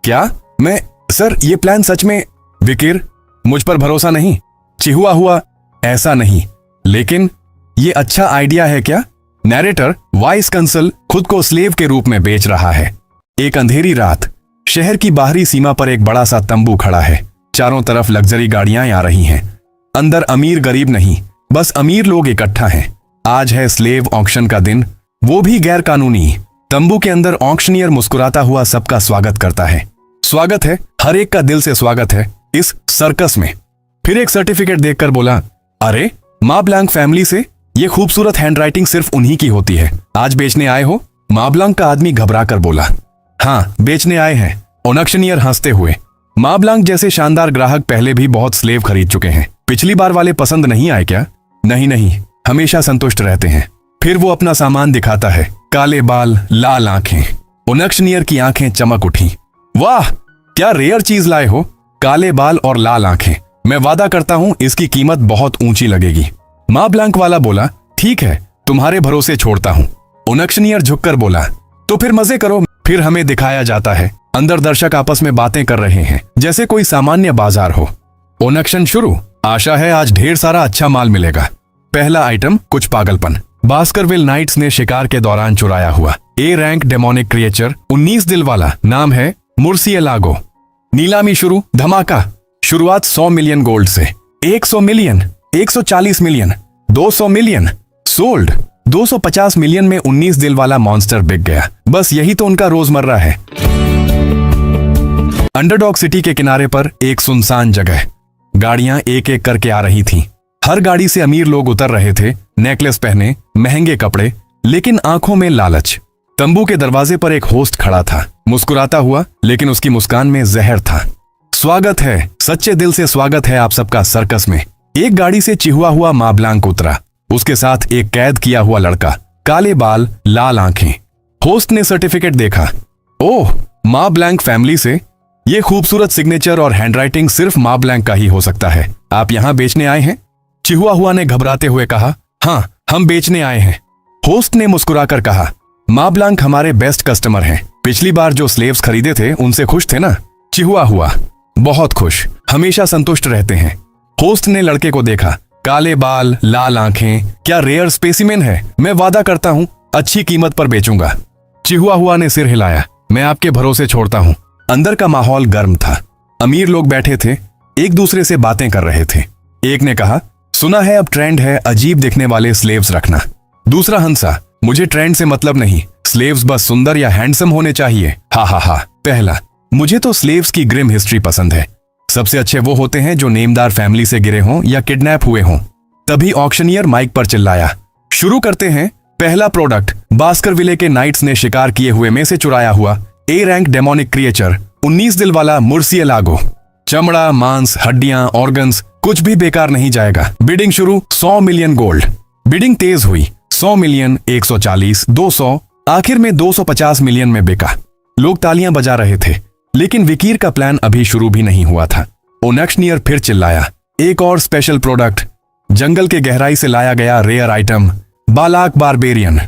A: क्या? मैं? सर, ये प्लान सच में? विकिर, मुझ पर भरोसा नहीं। चिहुआ हुआ, ऐसा नहीं, लेकिन ये अच्छा आइडिया है क्या? नैरेटर, वाइस कंसल खुद को स्लेव के रूप में बेच रहा है। एक अंधेरी रात, शहर की बाहरी सीमा पर एक बड़ा सा तंबू खड़ा है। चारों तरफ लग्जरी गाड़ियां आ रही हैं। अंदर अमीर गरीब नहीं, बस अमीर लोग इकट्ठा हैं। आज है स्लेव ऑक्शन का दिन, वो भी गैर कानूनी। तंबू के अंदर ऑक्शनियर मुस्कुराता हुआ सबका स्वागत करता है। स्वागत है, हर एक का दिल से स्वागत है इस सर्कस में। फिर एक सर्टिफिकेट देखकर बोला, अरे, माब्लैंक फैमिली से? ये खूबसूरत हैंडराइटिंग सिर्फ उन्हीं की होती है। आज बेचने आए हो? माब्लैंक का आदमी घबरा कर बोला। हाँ, बेचने आए हैं। ऑक्शनियर हंसते हुए, माब्लैंक जैसे शानदार ग्राहक पहले भी बहुत स्लेव खरीद चुके हैं। पिछली बार वाले पसंद नहीं आए क्या? नहीं, हमेशा संतुष्ट रहते हैं। फिर वो अपना सामान दिखाता है। काले बाल, लाल आंखें। ऑक्शनियर की आंखें चमक उठी। वाह, क्या रेयर चीज लाए हो। काले बाल और लाल आंखें, मैं वादा करता हूं इसकी कीमत बहुत ऊंची लगेगी। माँ ब्लांक वाला बोला, ठीक है, तुम्हारे भरोसे छोड़ता हूं। ओनक्शनियर झुककर बोला, तो फिर मजे करो। फिर हमें दिखाया जाता है अंदर दर्शक आपस में बातें कर रहे हैं जैसे कोई सामान्य बाजार हो। ओनक्शन शुरू। आशा है आज ढेर सारा अच्छा माल मिलेगा। पहला आइटम, कुछ पागलपन। बास्करविल नाइट्स ने शिकार के दौरान चुराया हुआ ए रैंक डेमोनिक क्रिएचर 19 दिल वाला, नाम है मुर्सिएलागो। नीलामी शुरू। धमाका। शुरुआत 100 मिलियन गोल्ड से। 100 million, 140 million, 200 million. Sold. 250 million में 19 दिल वाला मॉन्स्टर बिक गया। बस यही तो उनका रोजमर्रा है। अंडरडॉग सिटी के किनारे पर एक सुनसान जगह। गाड़ियां एक एक करके आ रही थीं। हर गाड़ी से अमीर लोग उतर रहे थे, नेकलेस पहने, महंगे कपड़े, लेकिन आंखों में लालच। तंबू के दरवाजे पर एक होस्ट खड़ा था, मुस्कुराता हुआ, लेकिन उसकी मुस्कान में जहर था। स्वागत है, सच्चे दिल से स्वागत है आप सबका सर्कस में। एक गाड़ी से चिहुआ हुआ माँ ब्लांक उतरा, उसके साथ एक कैद किया हुआ लड़का, काले बाल, लाल आंखें। होस्ट ने सर्टिफिकेट देखा। ओह, माँ ब्लैंक फैमिली से। ये खूबसूरत सिग्नेचर और हैंडराइटिंग सिर्फ माँ ब्लैंक का ही हो सकता है। आप यहाँ बेचने आए हैं? चिहुआ हुआ ने घबराते हुए कहा, हाँ, हम बेचने आए हैं। होस्ट ने मुस्कुराकर कहा, माँ ब्लैंक हमारे बेस्ट कस्टमर हैं। पिछली बार जो स्लेव्स खरीदे थे उनसे खुश थे ना? चिहुआ हुआ, बहुत खुश, हमेशा संतुष्ट रहते हैं। होस्ट ने लड़के को देखा, काले बाल, लाल आंखें, क्या रेयर स्पेसिमेन है। मैं वादा करता हूँ अच्छी कीमत पर बेचूंगा। चिहुआ हुआ ने सिर हिलाया, मैं आपके भरोसे छोड़ता हूँ। अंदर का माहौल गर्म था। अमीर लोग बैठे थे, एक दूसरे से बातें कर रहे थे। एक ने कहा, सुना है अब ट्रेंड है अजीब दिखने वाले स्लेव्स रखना। दूसरा हंसा, मुझे ट्रेंड से मतलब नहीं, स्लेव्स बस सुंदर या हैंडसम होने चाहिए। हा हा हा। पहला, मुझे तो स्लेव्स की ग्रिम हिस्ट्री पसंद है। सबसे अच्छे वो होते हैं जो नेमदार फैमिली से गिरे हों या किडनैप हुए हों। तभी ऑक्शनियर माइक पर चिल्लाया, शुरू करते हैं। पहला प्रोडक्ट, बास्करविले के नाइट्स ने शिकार किए हुए में से चुराया हुआ ए रैंक डेमोनिक क्रिएचर 19 दिल वाला मुर्सिएलागो। चमड़ा, मांस, हड्डियां, ऑर्गन्स, कुछ भी बेकार नहीं जाएगा। बिडिंग शुरू। 100 मिलियन गोल्ड। बिडिंग तेज हुई। 100 मिलियन, 140, 200, आखिर में 250 मिलियन में बिका। लोग तालियां बजा रहे थे, लेकिन विकीर का प्लान अभी शुरू भी नहीं हुआ था। ओनक्शनियर फिर चिल्लाया, एक और स्पेशल प्रोडक्ट, जंगल के गहराई से लाया गया रेयर आइटम बालाक बारबेरियन।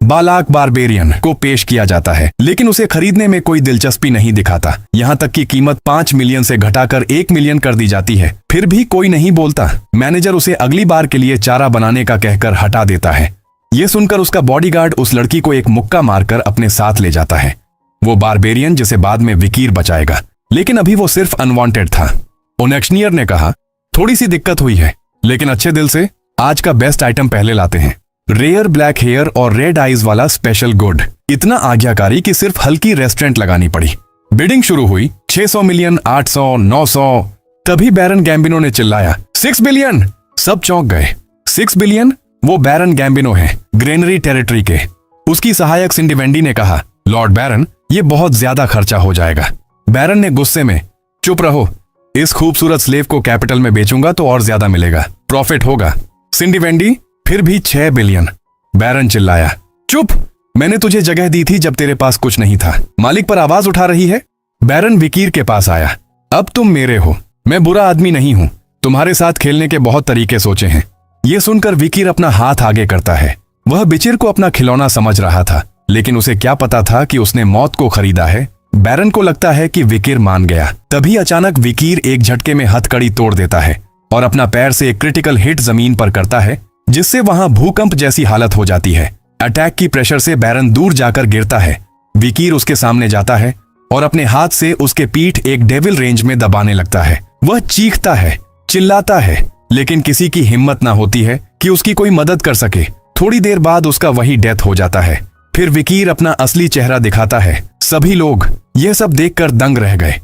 A: बालाक बारबेरियन को पेश किया जाता है, लेकिन उसे खरीदने में कोई दिलचस्पी नहीं दिखाता। यहाँ तक कि कीमत 5 मिलियन से घटाकर 1 मिलियन कर दी जाती है, फिर भी कोई नहीं बोलता। मैनेजर उसे अगली बार के लिए चारा बनाने का कहकर हटा देता है। ये सुनकर उसका बॉडीगार्ड उस लड़की को एक मुक्का मारकर अपने साथ ले जाता है। वो बारबेरियन जिसे बाद में विकीर बचाएगा, लेकिन अभी वो सिर्फ अनवांटेड था। ओनक्शनियर ने कहा, थोड़ी सी दिक्कत हुई है, लेकिन अच्छे दिल से आज का बेस्ट आइटम पहले लाते हैं। रेयर ब्लैक हेयर और रेड आईज वाला स्पेशल गुड। इतना आज्ञाकारी कि सिर्फ हल्की रेस्टोरेंट लगानी पड़ी। बिडिंग शुरू हुई। 600 मिलियन, 800, 900। तभी बैरन गैम्बिनो ने चिल्लाया, 6 बिलियन। सब चौंक गए। 6 बिलियन? वो बैरन गैम्बिनो है, ग्रेनरी टेरिटरी के। उसकी सहायक सिंडी वेंडी ने कहा, लॉर्ड बैरन, ये बहुत ज्यादा खर्चा हो जाएगा। बैरन ने गुस्से में, चुप रहो, इस खूबसूरत स्लेव को कैपिटल में बेचूंगा तो और ज्यादा मिलेगा, प्रॉफिट होगा। सिंडी वेंडी, फिर भी 6 बिलियन। बैरन चिल्लाया, चुप, मैंने तुझे जगह दी थी जब तेरे पास कुछ नहीं था। मालिक पर आवाज उठा रही है। बैरन विकीर के पास आया, अब तुम मेरे हो, मैं बुरा आदमी नहीं हूं, तुम्हारे साथ खेलने के बहुत तरीके सोचे हैं। यह सुनकर विकीर अपना हाथ आगे करता है। वह बिचिर को अपना खिलौना समझ रहा था, लेकिन उसे क्या पता था कि उसने मौत को खरीदा है। बैरन को लगता है कि विकीर मान गया। तभी अचानक विकीर एक झटके में हथकड़ी तोड़ देता है और अपना पैर से एक क्रिटिकल हिट जमीन पर करता है, जिससे वहां भूकंप जैसी हालत हो जाती है। अटैक की प्रेशर से बैरन दूर जाकर गिरता है। विकीर उसके सामने जाता है और अपने हाथ से उसके पीठ एक डेविल रेंज में दबाने लगता है। वह चीखता है, चिल्लाता है, लेकिन किसी की हिम्मत ना होती है कि उसकी कोई मदद कर सके। थोड़ी देर बाद उसका वही डेथ हो जाता है। फिर विकीर अपना असली चेहरा दिखाता है। सभी लोग यह सब देखकर दंग रह गए।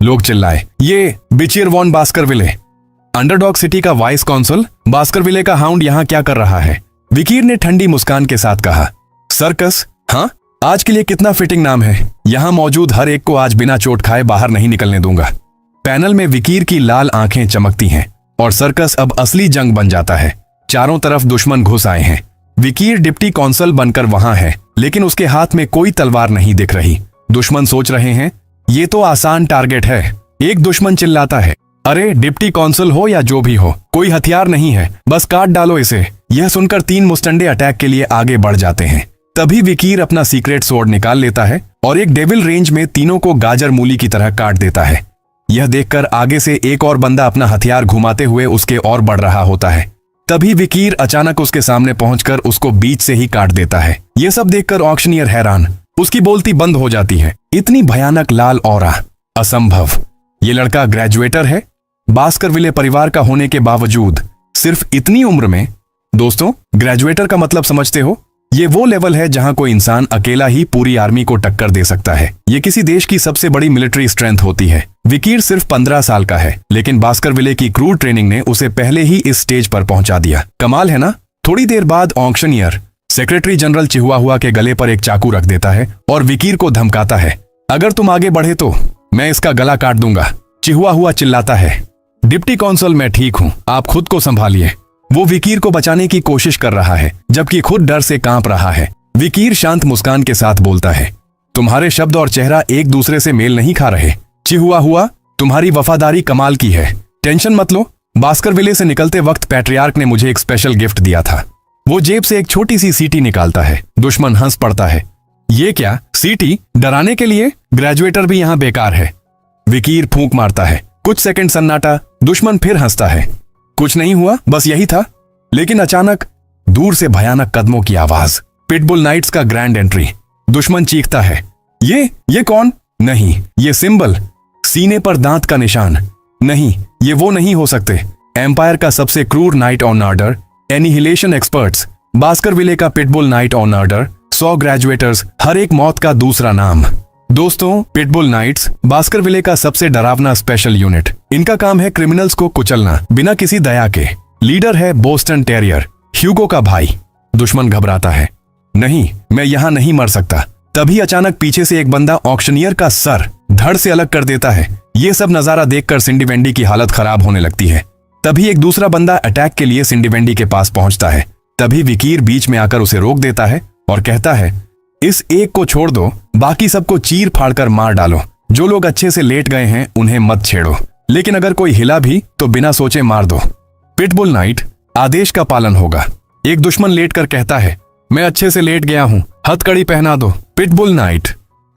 A: लोग चिल्लाए, ये बिचिर वॉन बास्करविले, अंडरडॉग सिटी का वाइस कॉन्सल, बास्करविले का हाउंड यहाँ क्या कर रहा है? विकीर ने ठंडी मुस्कान के साथ कहा, सर्कस? हाँ, आज के लिए कितना फिटिंग नाम है। यहाँ मौजूद हर एक को आज बिना चोट खाए बाहर नहीं निकलने दूंगा। पैनल में विकीर की लाल आंखें चमकती हैं और सर्कस अब असली जंग बन जाता है। चारों तरफ दुश्मन घुस आए हैं। विकीर डिप्टी कौंसल बनकर वहां है, लेकिन उसके हाथ में कोई तलवार नहीं दिख रही। दुश्मन सोच रहे हैं, ये तो आसान टारगेट है। एक दुश्मन चिल्लाता है, अरे डिप्टी कौंसल हो या जो भी हो, कोई हथियार नहीं है, बस काट डालो इसे। यह सुनकर 3 मुस्टंडे अटैक के लिए आगे बढ़ जाते हैं। तभी विकीर अपना सीक्रेट स्वॉर्ड निकाल लेता है और एक डेविल रेंज में तीनों को गाजर मूली की तरह काट देता है। यह देखकर आगे से एक और बंदा अपना हथियार घुमाते हुए उसके और बढ़ रहा होता है। तभी विकीर अचानक उसके सामने पहुंचकर उसको बीच से ही काट देता है। यह सब देखकर ऑक्शनियर हैरान, उसकी बोलती बंद हो जाती है। इतनी भयानक लाल ऑरा, असंभव। ये लड़का ग्रेजुएटर है, बास्करविले परिवार का होने के बावजूद सिर्फ इतनी उम्र में। दोस्तों, ग्रेजुएटर का मतलब समझते हो? ये वो लेवल है जहां कोई इंसान अकेला ही पूरी आर्मी को टक्कर दे सकता है। ये किसी देश की सबसे बड़ी मिलिट्री स्ट्रेंथ होती है। विकीर सिर्फ 15 साल का है, लेकिन बास्करविले की क्रूर ट्रेनिंग ने उसे पहले ही इस स्टेज पर पहुंचा दिया। कमाल है ना? थोड़ी देर बाद ऑक्शनियर सेक्रेटरी जनरल चिहुआहुआ के गले पर एक चाकू रख देता है और विकीर को धमकाता है, अगर तुम आगे बढ़े तो मैं इसका गला काट दूंगा। चिहुआहुआ चिल्लाता है, डिप्टी कौंसल मैं ठीक हूं, आप खुद को संभालिए। वो विकीर को बचाने की कोशिश कर रहा है, जबकि खुद डर से कांप रहा है। विकीर शांत मुस्कान के साथ बोलता है, तुम्हारे शब्द और चेहरा एक दूसरे से मेल नहीं खा रहे। चिहुआहुआ, तुम्हारी वफादारी कमाल की है, टेंशन मत लो। बास्करविले से निकलते वक्त पैट्रियार्क ने मुझे एक स्पेशल गिफ्ट दिया था। वो जेब से एक छोटी सी सीटी निकालता है। दुश्मन हंस पड़ता है, ये क्या सीटी? डराने के लिए? ग्रेजुएटर भी यहाँ बेकार है। विकीर फूंक मारता है। कुछ सेकंड सन्नाटा। दुश्मन फिर हंसता है, कुछ नहीं हुआ, बस यही था। लेकिन अचानक दूर से भयानक कदमों की आवाज। पिटबुल नाइट्स का ग्रैंड एंट्री। दुश्मन चीखता है, ये कौन? नहीं, ये सिंबल, सीने पर दांत का निशान। नहीं, ये वो नहीं हो सकते। एम्पायर का सबसे क्रूर night on order, annihilation experts, Baskerville का पिटबुल नाइट ऑन ऑर्डर, 100 ग्रेजुएटर्स, हर एक मौत का दूसरा नाम। दोस्तों, पिटबुल नाइट्स बास्करविले का सबसे डरावना स्पेशल यूनिट। इनका काम है क्रिमिनल्स को कुचलना बिना किसी दया के। लीडर है बोस्टन टेरियर, ह्यूगो का भाई। दुश्मन घबराता है, नहीं, मैं यहां नहीं मर सकता। तभी अचानक पीछे से एक बंदा ऑक्शनियर का सर धड़ से अलग कर देता है। ये सब नजारा देखकर सिंडी वेंडी की हालत खराब होने लगती है। तभी एक दूसरा बंदा अटैक के लिए सिंडी वेंडी के पास पहुंचता है। तभी विकीर बीच में आकर उसे रोक देता है और कहता है, इस एक को छोड़ दो, बाकी सबको चीर फाड़ कर मार डालो। जो लोग अच्छे से लेट गए हैं उन्हें मत छेड़ो, लेकिन अगर कोई हिला भी तो बिना सोचे मार दो। पिटबुल नाइट, आदेश का पालन होगा। एक दुश्मन लेट कर कहता है, मैं अच्छे से लेट गया हूं, हथकड़ी पहना दो। पिटबुल नाइट,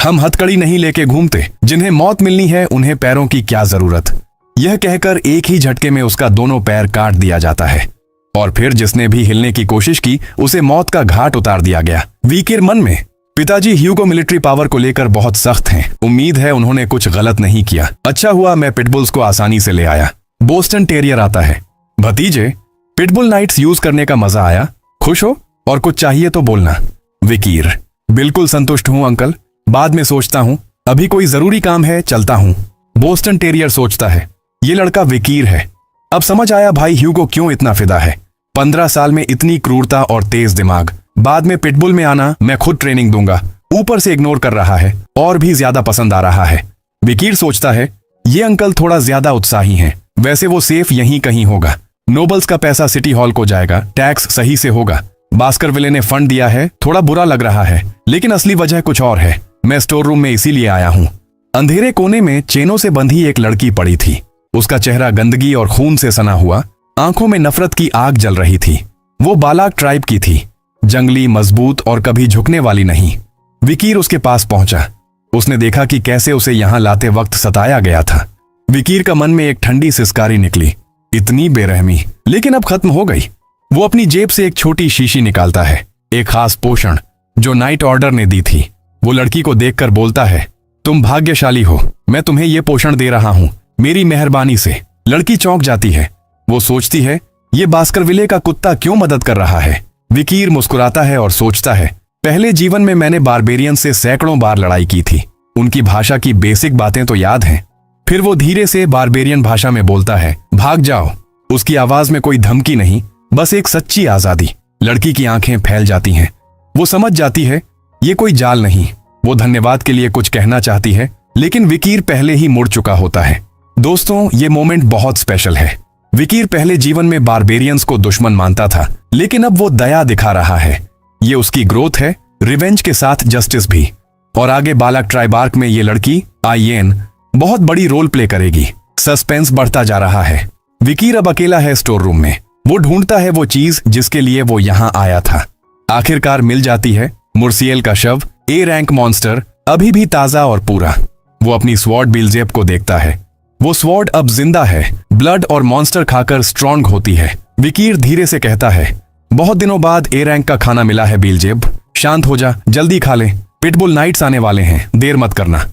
A: हम हथकड़ी नहीं लेके घूमते, जिन्हें मौत मिलनी है उन्हें पैरों की क्या जरूरत। यह कहकर एक ही झटके में उसका दोनों पैर काट दिया जाता है और फिर जिसने भी हिलने की कोशिश की उसे मौत का घाट उतार दिया गया। विकीर मन में, पिताजी ह्यूगो मिलिट्री पावर को लेकर बहुत सख्त हैं। उम्मीद है उन्होंने कुछ गलत नहीं किया। अच्छा हुआ मैं पिटबुल्स को आसानी से ले आया। बोस्टन टेरियर आता है, भतीजे, पिटबुल नाइट्स यूज करने का मजा आया? खुश हो? और कुछ चाहिए तो बोलना। विकीर, बिल्कुल संतुष्ट हूं अंकल, बाद में सोचता हूं, अभी कोई जरूरी काम है, चलता हूं। बोस्टन टेरियर सोचता है, ये लड़का विकीर है। अब समझ आया भाई ह्यूगो क्यों इतना फिदा है। 15 साल में इतनी क्रूरता और तेज दिमाग। बाद में पिटबुल में आना, मैं खुद ट्रेनिंग दूंगा। ऊपर से इग्नोर कर रहा है और भी ज्यादा पसंद आ रहा है। विकीर सोचता है, ये अंकल थोड़ा ज्यादा उत्साही हैं। वैसे वो सेफ यहीं कहीं होगा। नोबल्स का पैसा सिटी हॉल को जाएगा, टैक्स सही से होगा। बास्करविले ने फंड दिया है, थोड़ा बुरा लग रहा है, लेकिन असली वजह कुछ और है। मैं स्टोर रूम में इसीलिए आया हूं। अंधेरे कोने में चेनों से बंधी एक लड़की पड़ी थी। उसका चेहरा गंदगी और खून से सना हुआ, आंखों में नफरत की आग जल रही थी। वो बालाक ट्राइब की थी, जंगली, मजबूत और कभी झुकने वाली नहीं। विकीर उसके पास पहुंचा। उसने देखा कि कैसे उसे यहां लाते वक्त सताया गया था। विकीर का मन में एक ठंडी सिसकारी निकली। इतनी बेरहमी, लेकिन अब खत्म हो गई। वो अपनी जेब से एक छोटी शीशी निकालता है, एक खास पोषण जो नाइट ऑर्डर ने दी थी। वो लड़की को देखकर बोलता है, तुम भाग्यशाली हो, मैं तुम्हें ये पोषण दे रहा हूं, मेरी मेहरबानी से। लड़की चौंक जाती है। वो सोचती है, ये बास्करविले का कुत्ता क्यों मदद कर रहा है। विकीर मुस्कुराता है और सोचता है, पहले जीवन में मैंने बारबेरियन से सैकड़ों बार लड़ाई की थी। उनकी भाषा की बेसिक बातें तो याद हैं। फिर वो धीरे से बारबेरियन भाषा में बोलता है, भाग जाओ। उसकी आवाज में कोई धमकी नहीं, बस एक सच्ची आजादी। लड़की की आंखें फैल जाती हैं। वो समझ जाती है ये कोई जाल नहीं। वो धन्यवाद के लिए कुछ कहना चाहती है, लेकिन विकीर पहले ही मुड़ चुका होता है। दोस्तों, ये मोमेंट बहुत स्पेशल है। विकीर पहले जीवन में बारबेरियंस को दुश्मन मानता था, लेकिन अब वो दया दिखा रहा है। ये उसकी ग्रोथ है, रिवेंज के साथ जस्टिस भी। और आगे बालाक ट्राइब आर्क में ये लड़की आइएन बहुत बड़ी रोल प्ले करेगी। सस्पेंस बढ़ता जा रहा है। विकीर अब अकेला है स्टोर रूम में। वो ढूंढता है वो चीज जिसके लिए वो यहाँ आया था। आखिरकार मिल जाती है, मुर्सियल का शव, ए रैंक मॉन्स्टर, अभी भी ताजा और पूरा। वो अपनी स्वॉर्ड बिलजेब को देखता है। वो स्वॉर्ड अब जिंदा है, ब्लड और मॉन्स्टर खाकर स्ट्रॉन्ग होती है। विकीर धीरे से कहता है, बहुत दिनों बाद ए रैंक का खाना मिला है बिलजेब, शांत हो जा, जल्दी खा ले, पिटबुल नाइट्स आने वाले हैं, देर मत करना।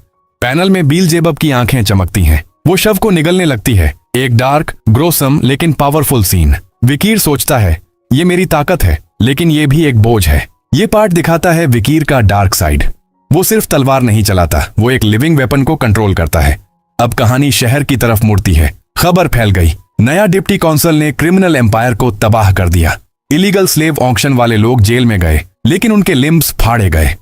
A: पैनल में बिलजेब की आंखें चमकती हैं। वो शव को निगलने लगती है। एक डार्क, ग्रोसम लेकिन पावरफुल सीन। विकीर सोचता है, ये मेरी ताकत है, लेकिन ये भी एक बोझ है। ये पार्ट दिखाता है विकीर का डार्क साइड। वो सिर्फ तलवार नहीं चलाता, वो एक लिविंग वेपन को कंट्रोल करता है। अब कहानी शहर की तरफ मुड़ती है। खबर फैल गई, नया डिप्टी काउंसिल ने क्रिमिनल एम्पायर को तबाह कर दिया। इलीगल स्लेव ऑक्शन वाले लोग जेल में गए, लेकिन उनके लिम्ब्स फाड़े गए।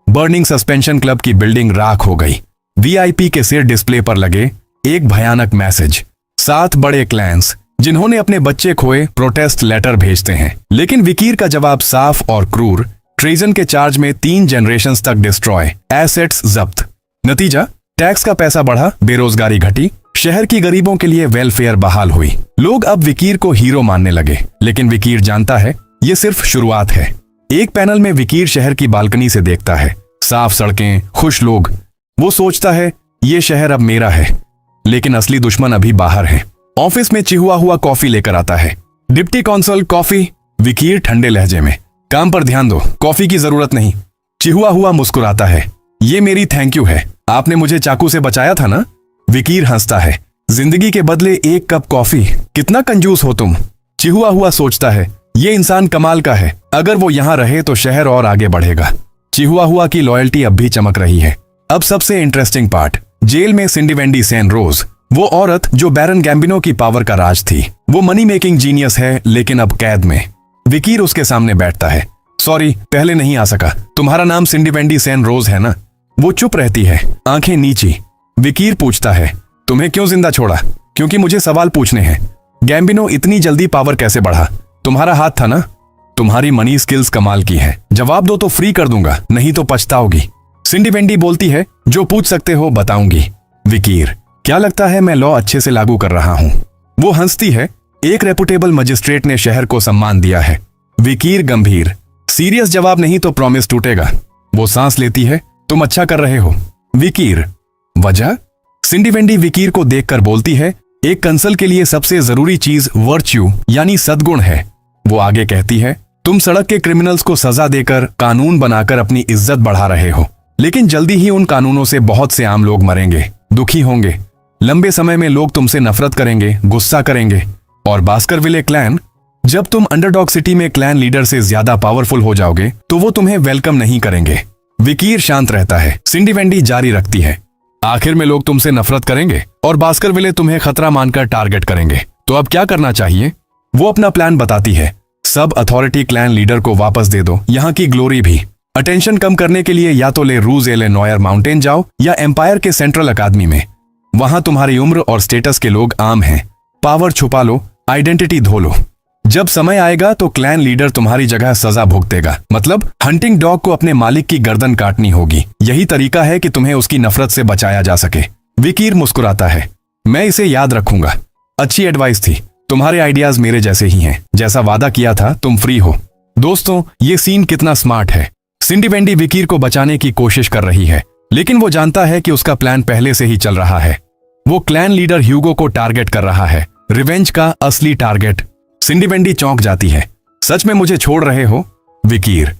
A: बर्निंग सस्पेंशन क्लब की बिल्डिंग राख हो गई। वीआईपी के सिर डिस्प्ले पर लगे एक भयानक मैसेज। 7 बड़े क्लैंस जिन्होंने अपने बच्चे खोए प्रोटेस्ट लेटर भेजते हैं, लेकिन विकीर का जवाब साफ और क्रूर। ट्रेजन के चार्ज में 3 जनरेशंस तक डिस्ट्रॉय, एसेट्स जब्त। नतीजा, टैक्स का पैसा बढ़ा, बेरोजगारी घटी, शहर की गरीबों के लिए वेलफेयर बहाल हुई। लोग अब विकीर को हीरो मानने लगे, लेकिन विकीर जानता है ये सिर्फ शुरुआत है। एक पैनल में विकीर शहर की बालकनी से देखता है, साफ सड़कें, खुश लोग। वो सोचता है ये शहर अब मेरा है, लेकिन असली दुश्मन अभी बाहर है। ऑफिस में चिहुआ हुआ कॉफी लेकर आता है। Deputy council coffee. विकीर ठंडे लहजे में, काम पर ध्यान दो, कॉफी की जरूरत नहीं। चिहुआ हुआ मुस्कुराता है, ये मेरी थैंक यू है, आपने मुझे चाकू से बचाया था ना। विकीर हंसता है, जिंदगी के बदले 1 कप कॉफी, कितना कंजूस हो तुम। चिहुआ हुआ सोचता है, ये इंसान कमाल का है, अगर वो यहाँ रहे तो शहर और आगे बढ़ेगा। चिहुआ हुआ की लॉयल्टी अब भी चमक रही है। अब सबसे इंटरेस्टिंग पार्ट, जेल में सिंडी वेंडी सैन रोज, वो औरत जो बैरन गैम्बिनो की पावर का राज थी। वो मनी मेकिंग जीनियस है, लेकिन अब कैद में। विकीर उसके सामने बैठता है। सॉरी, पहले नहीं आ सका, तुम्हारा नाम सिंडी वेंडी सैन रोज है ना। वो चुप रहती है, आंखें नीची। विकीर पूछता है, तुम्हें क्यों जिंदा छोड़ा। क्योंकि मुझे सवाल पूछने हैं। गैम्बिनो इतनी जल्दी पावर कैसे बढ़ा, तुम्हारा हाथ था ना। तुम्हारी मनी स्किल्स कमाल की है, जवाब दो तो फ्री कर दूंगा, नहीं तो पछताओगी। सिंडी वेंडी बोलती है, जो पूछ सकते हो बताऊंगी। विकीर, क्या लगता है मैं लॉ अच्छे से लागू कर रहा हूं। वो हंसती है, एक रेपुटेबल मजिस्ट्रेट ने शहर को सम्मान दिया है। विकीर गंभीर, सीरियस जवाब नहीं तो प्रॉमिस टूटेगा। वो सांस लेती है, तुम अच्छा कर रहे हो। विकीर, वजह। सिंडी वेंडी विकीर को देखकर बोलती है, एक कंसल के लिए सबसे जरूरी चीज वर्च्यू यानी सद्गुण है। वो आगे कहती है, तुम सड़क के क्रिमिनल्स को सजा देकर कानून बनाकर अपनी इज्जत बढ़ा रहे हो, लेकिन जल्दी ही उन कानूनों से बहुत से आम लोग मरेंगे, दुखी होंगे। लंबे समय में लोग तुमसे नफरत करेंगे, गुस्सा करेंगे। और बास्करविले क्लैन, जब तुम अंडरडॉग सिटी में क्लैन लीडर से ज्यादा पावरफुल हो जाओगे तो वो तुम्हें वेलकम नहीं करेंगे। विकीर शांत रहता है। सिंडी वेंडी जारी रखती है, आखिर में लोग तुमसे नफरत करेंगे और बास्करविले तुम्हें खतरा मानकर टारगेट करेंगे, तो अब क्या करना चाहिए। वो अपना प्लान बताती है, सब अथॉरिटी क्लैन लीडर को वापस दे दो, यहाँ की ग्लोरी भी। अटेंशन कम करने के लिए या तो ले रूज एले नॉयर माउंटेन जाओ या एम्पायर के सेंट्रल अकादमी में। वहां तुम्हारी उम्र और स्टेटस के लोग आम हैं। पावर छुपा लो, आइडेंटिटी धो लो। जब समय आएगा तो क्लैन लीडर तुम्हारी जगह सजा भुगतेगा, मतलब हंटिंग डॉग को अपने मालिक की गर्दन काटनी होगी। यही तरीका है कि तुम्हें उसकी नफरत से बचाया जा सके। विकीर मुस्कुराता है, मैं इसे याद रखूंगा। अच्छी एडवाइस थी, तुम्हारे आइडियाज मेरे जैसे ही हैं। जैसा वादा किया था तुम फ्री हो। दोस्तों, ये सीन कितना स्मार्ट है। सिंडी वेंडी विकीर को बचाने की कोशिश कर रही है, लेकिन वो जानता है कि उसका प्लान पहले से ही चल रहा है। वो क्लैन लीडर ह्यूगो को टारगेट कर रहा है, रिवेंज का असली टारगेट। सिंडी वेंडी चौंक जाती है, सच में मुझे छोड़ रहे हो। विकीर,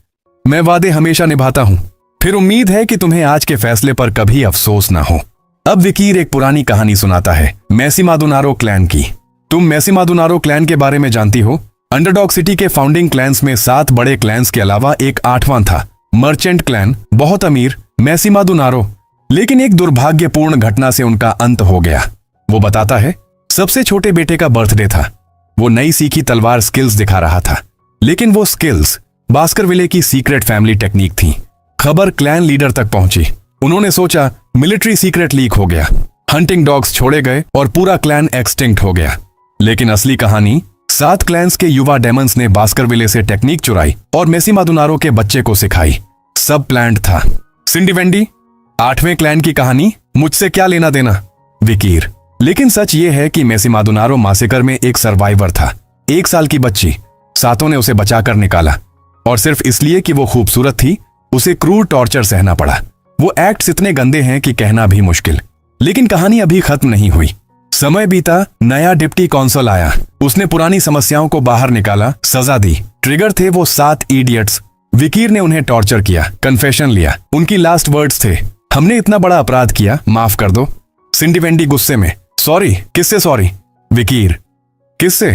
A: मैं वादे हमेशा निभाता हूं, फिर उम्मीद है कि तुम्हें आज के फैसले पर कभी अफसोस ना हो। अब विकीर एक पुरानी कहानी सुनाता है, मैसिमादुनारो क्लैन की। तुम मैसिमादुनारो क्लैन के बारे में जानती हो। अंडरडॉग सिटी के फाउंडिंग क्लैंस में 7 बड़े क्लैंस के अलावा एक 8वां था, मर्चेंट क्लैन, बहुत अमीर मैसिमादुनारो। लेकिन एक दुर्भाग्यपूर्ण घटना से उनका अंत हो गया। वो बताता है, सबसे छोटे बेटे का बर्थडे था। वो नई सीखी तलवार स्किल्स दिखा रहा था, लेकिन वो स्किल्स बास्करविले की सीक्रेट फैमिली टेक्निक थी। खबर क्लैन लीडर तक पहुंची। उन्होंने सोचा मिलिट्री सीक्रेट लीक हो गया, हंटिंग डॉग्स छोड़े गए और पूरा क्लैन एक्सटिंक्ट हो गया। लेकिन असली कहानी, 7 क्लैंस के युवा डेमंस ने बास्करविले से टेक्निक चुराई और मैसिमादुनारो के बच्चे को सिखाई। सब प्लान्ड था। सिंडी वेंडी, 8वें क्लैन की कहानी, मुझसे क्या लेना देना। विकीर, लेकिन सच ये है कि मैसिमादुनारो मासेकर में एक सर्वाइवर था। 1 साल की बच्ची। सातों ने उसे बचाकर निकाला और सिर्फ इसलिए कि वो खूबसूरत थी उसे क्रूर टॉर्चर सहना पड़ा। वो एक्ट्स इतने गंदे हैं कि कहना भी मुश्किल। लेकिन कहानी अभी खत्म नहीं हुई। समय बीता, नया डिप्टी कौंसल आया। उसने पुरानी समस्याओं को बाहर निकाला, सजा दी। ट्रिगर थे वो 7 इडियट्स। वकीर ने उन्हें टॉर्चर किया, कन्फेशन लिया। उनकी लास्ट वर्ड्स थे, हमने इतना बड़ा अपराध किया, माफ कर दो। सिंडी वेंडी गुस्से में, सॉरी, किससे सॉरी? वकीर, किससे?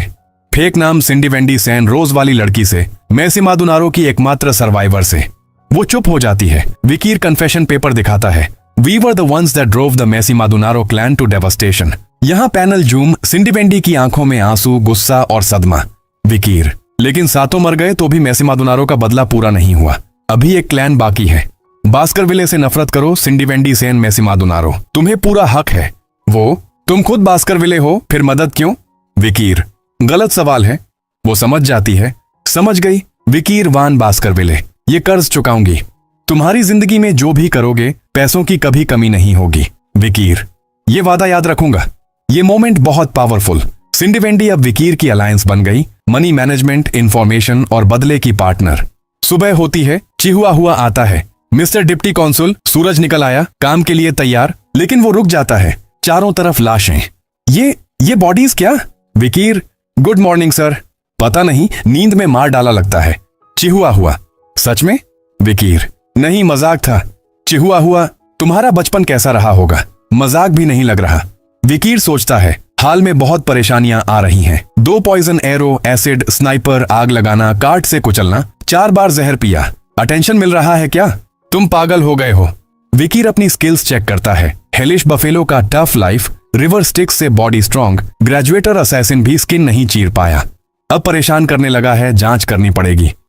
A: फेक नाम सिंडी वेंडी सैन रोज वाली लड़की से, मैसिमादुनारो की एकमात्र सर्वाइवर से। वो चुप हो जाती है। वकीर कन्फेशन पेपर दिखाता है। We were the ones that drove the Massimadunaro clan to devastation. यहाँ पैनल जूम, सिंडी वेंडी की आंखों में आंसू, गुस्सा और सदमा। वकीर, लेकिन सातों मर गए तो भी मैसिमादुनारो का बदला पूरा नहीं हुआ। अभी एक क्लैन बाकी है। बास्करविले से नफरत करो, सिंडी वेंडी सैन मैसिमादुनारो, तुम्हें पूरा हक है। वो, तुम खुद बास्करविले हो, फिर मदद क्यों? वकीर, गलत सवाल है। वो समझ जाती है। समझ गई। वकीर वान बास्करविले, ये कर्ज चुकाऊंगी। तुम्हारी जिंदगी में जो भी करोगे पैसों की कभी कमी नहीं होगी। वकीर, ये वादा याद रखूंगा। ये मोमेंट बहुत पावरफुल। सिंडी वेंडी अब वकीर की अलायंस बन गई, मनी मैनेजमेंट, इंफॉर्मेशन और बदले की पार्टनर। सुबह होती है, चिहुआ हुआ आता है। मिस्टर डिप्टी कौंसल, सूरज निकल आया, काम के लिए तैयार। लेकिन वो रुक जाता है। चारों तरफ लाशें। ये बॉडीज क्या? वकीर, गुड मॉर्निंग सर। पता नहीं, नींद में मार डाला लगता है। चिहुआ हुआ, सच में? वकीर, नहीं, मजाक था। चिहुआ हुआ, तुम्हारा बचपन कैसा रहा होगा? मजाक भी नहीं लग रहा। वकीर सोचता है, हाल में बहुत परेशानियां आ रही हैं। 2 पॉइजन एरो, एसिड, स्नाइपर, आग लगाना, कार्ट से कुचलना, 4 बार जहर पिया। अटेंशन मिल रहा है क्या? तुम पागल हो गए हो। वकीर अपनी स्किल्स चेक करता है। हेलिश बफेलो का टफ लाइफ, रिवर स्टिक्स से बॉडी स्ट्रॉन्ग, ग्रेजुएटर असैसिन भी स्किन नहीं चीर पाया। अब परेशान करने लगा है, जांच करनी पड़ेगी।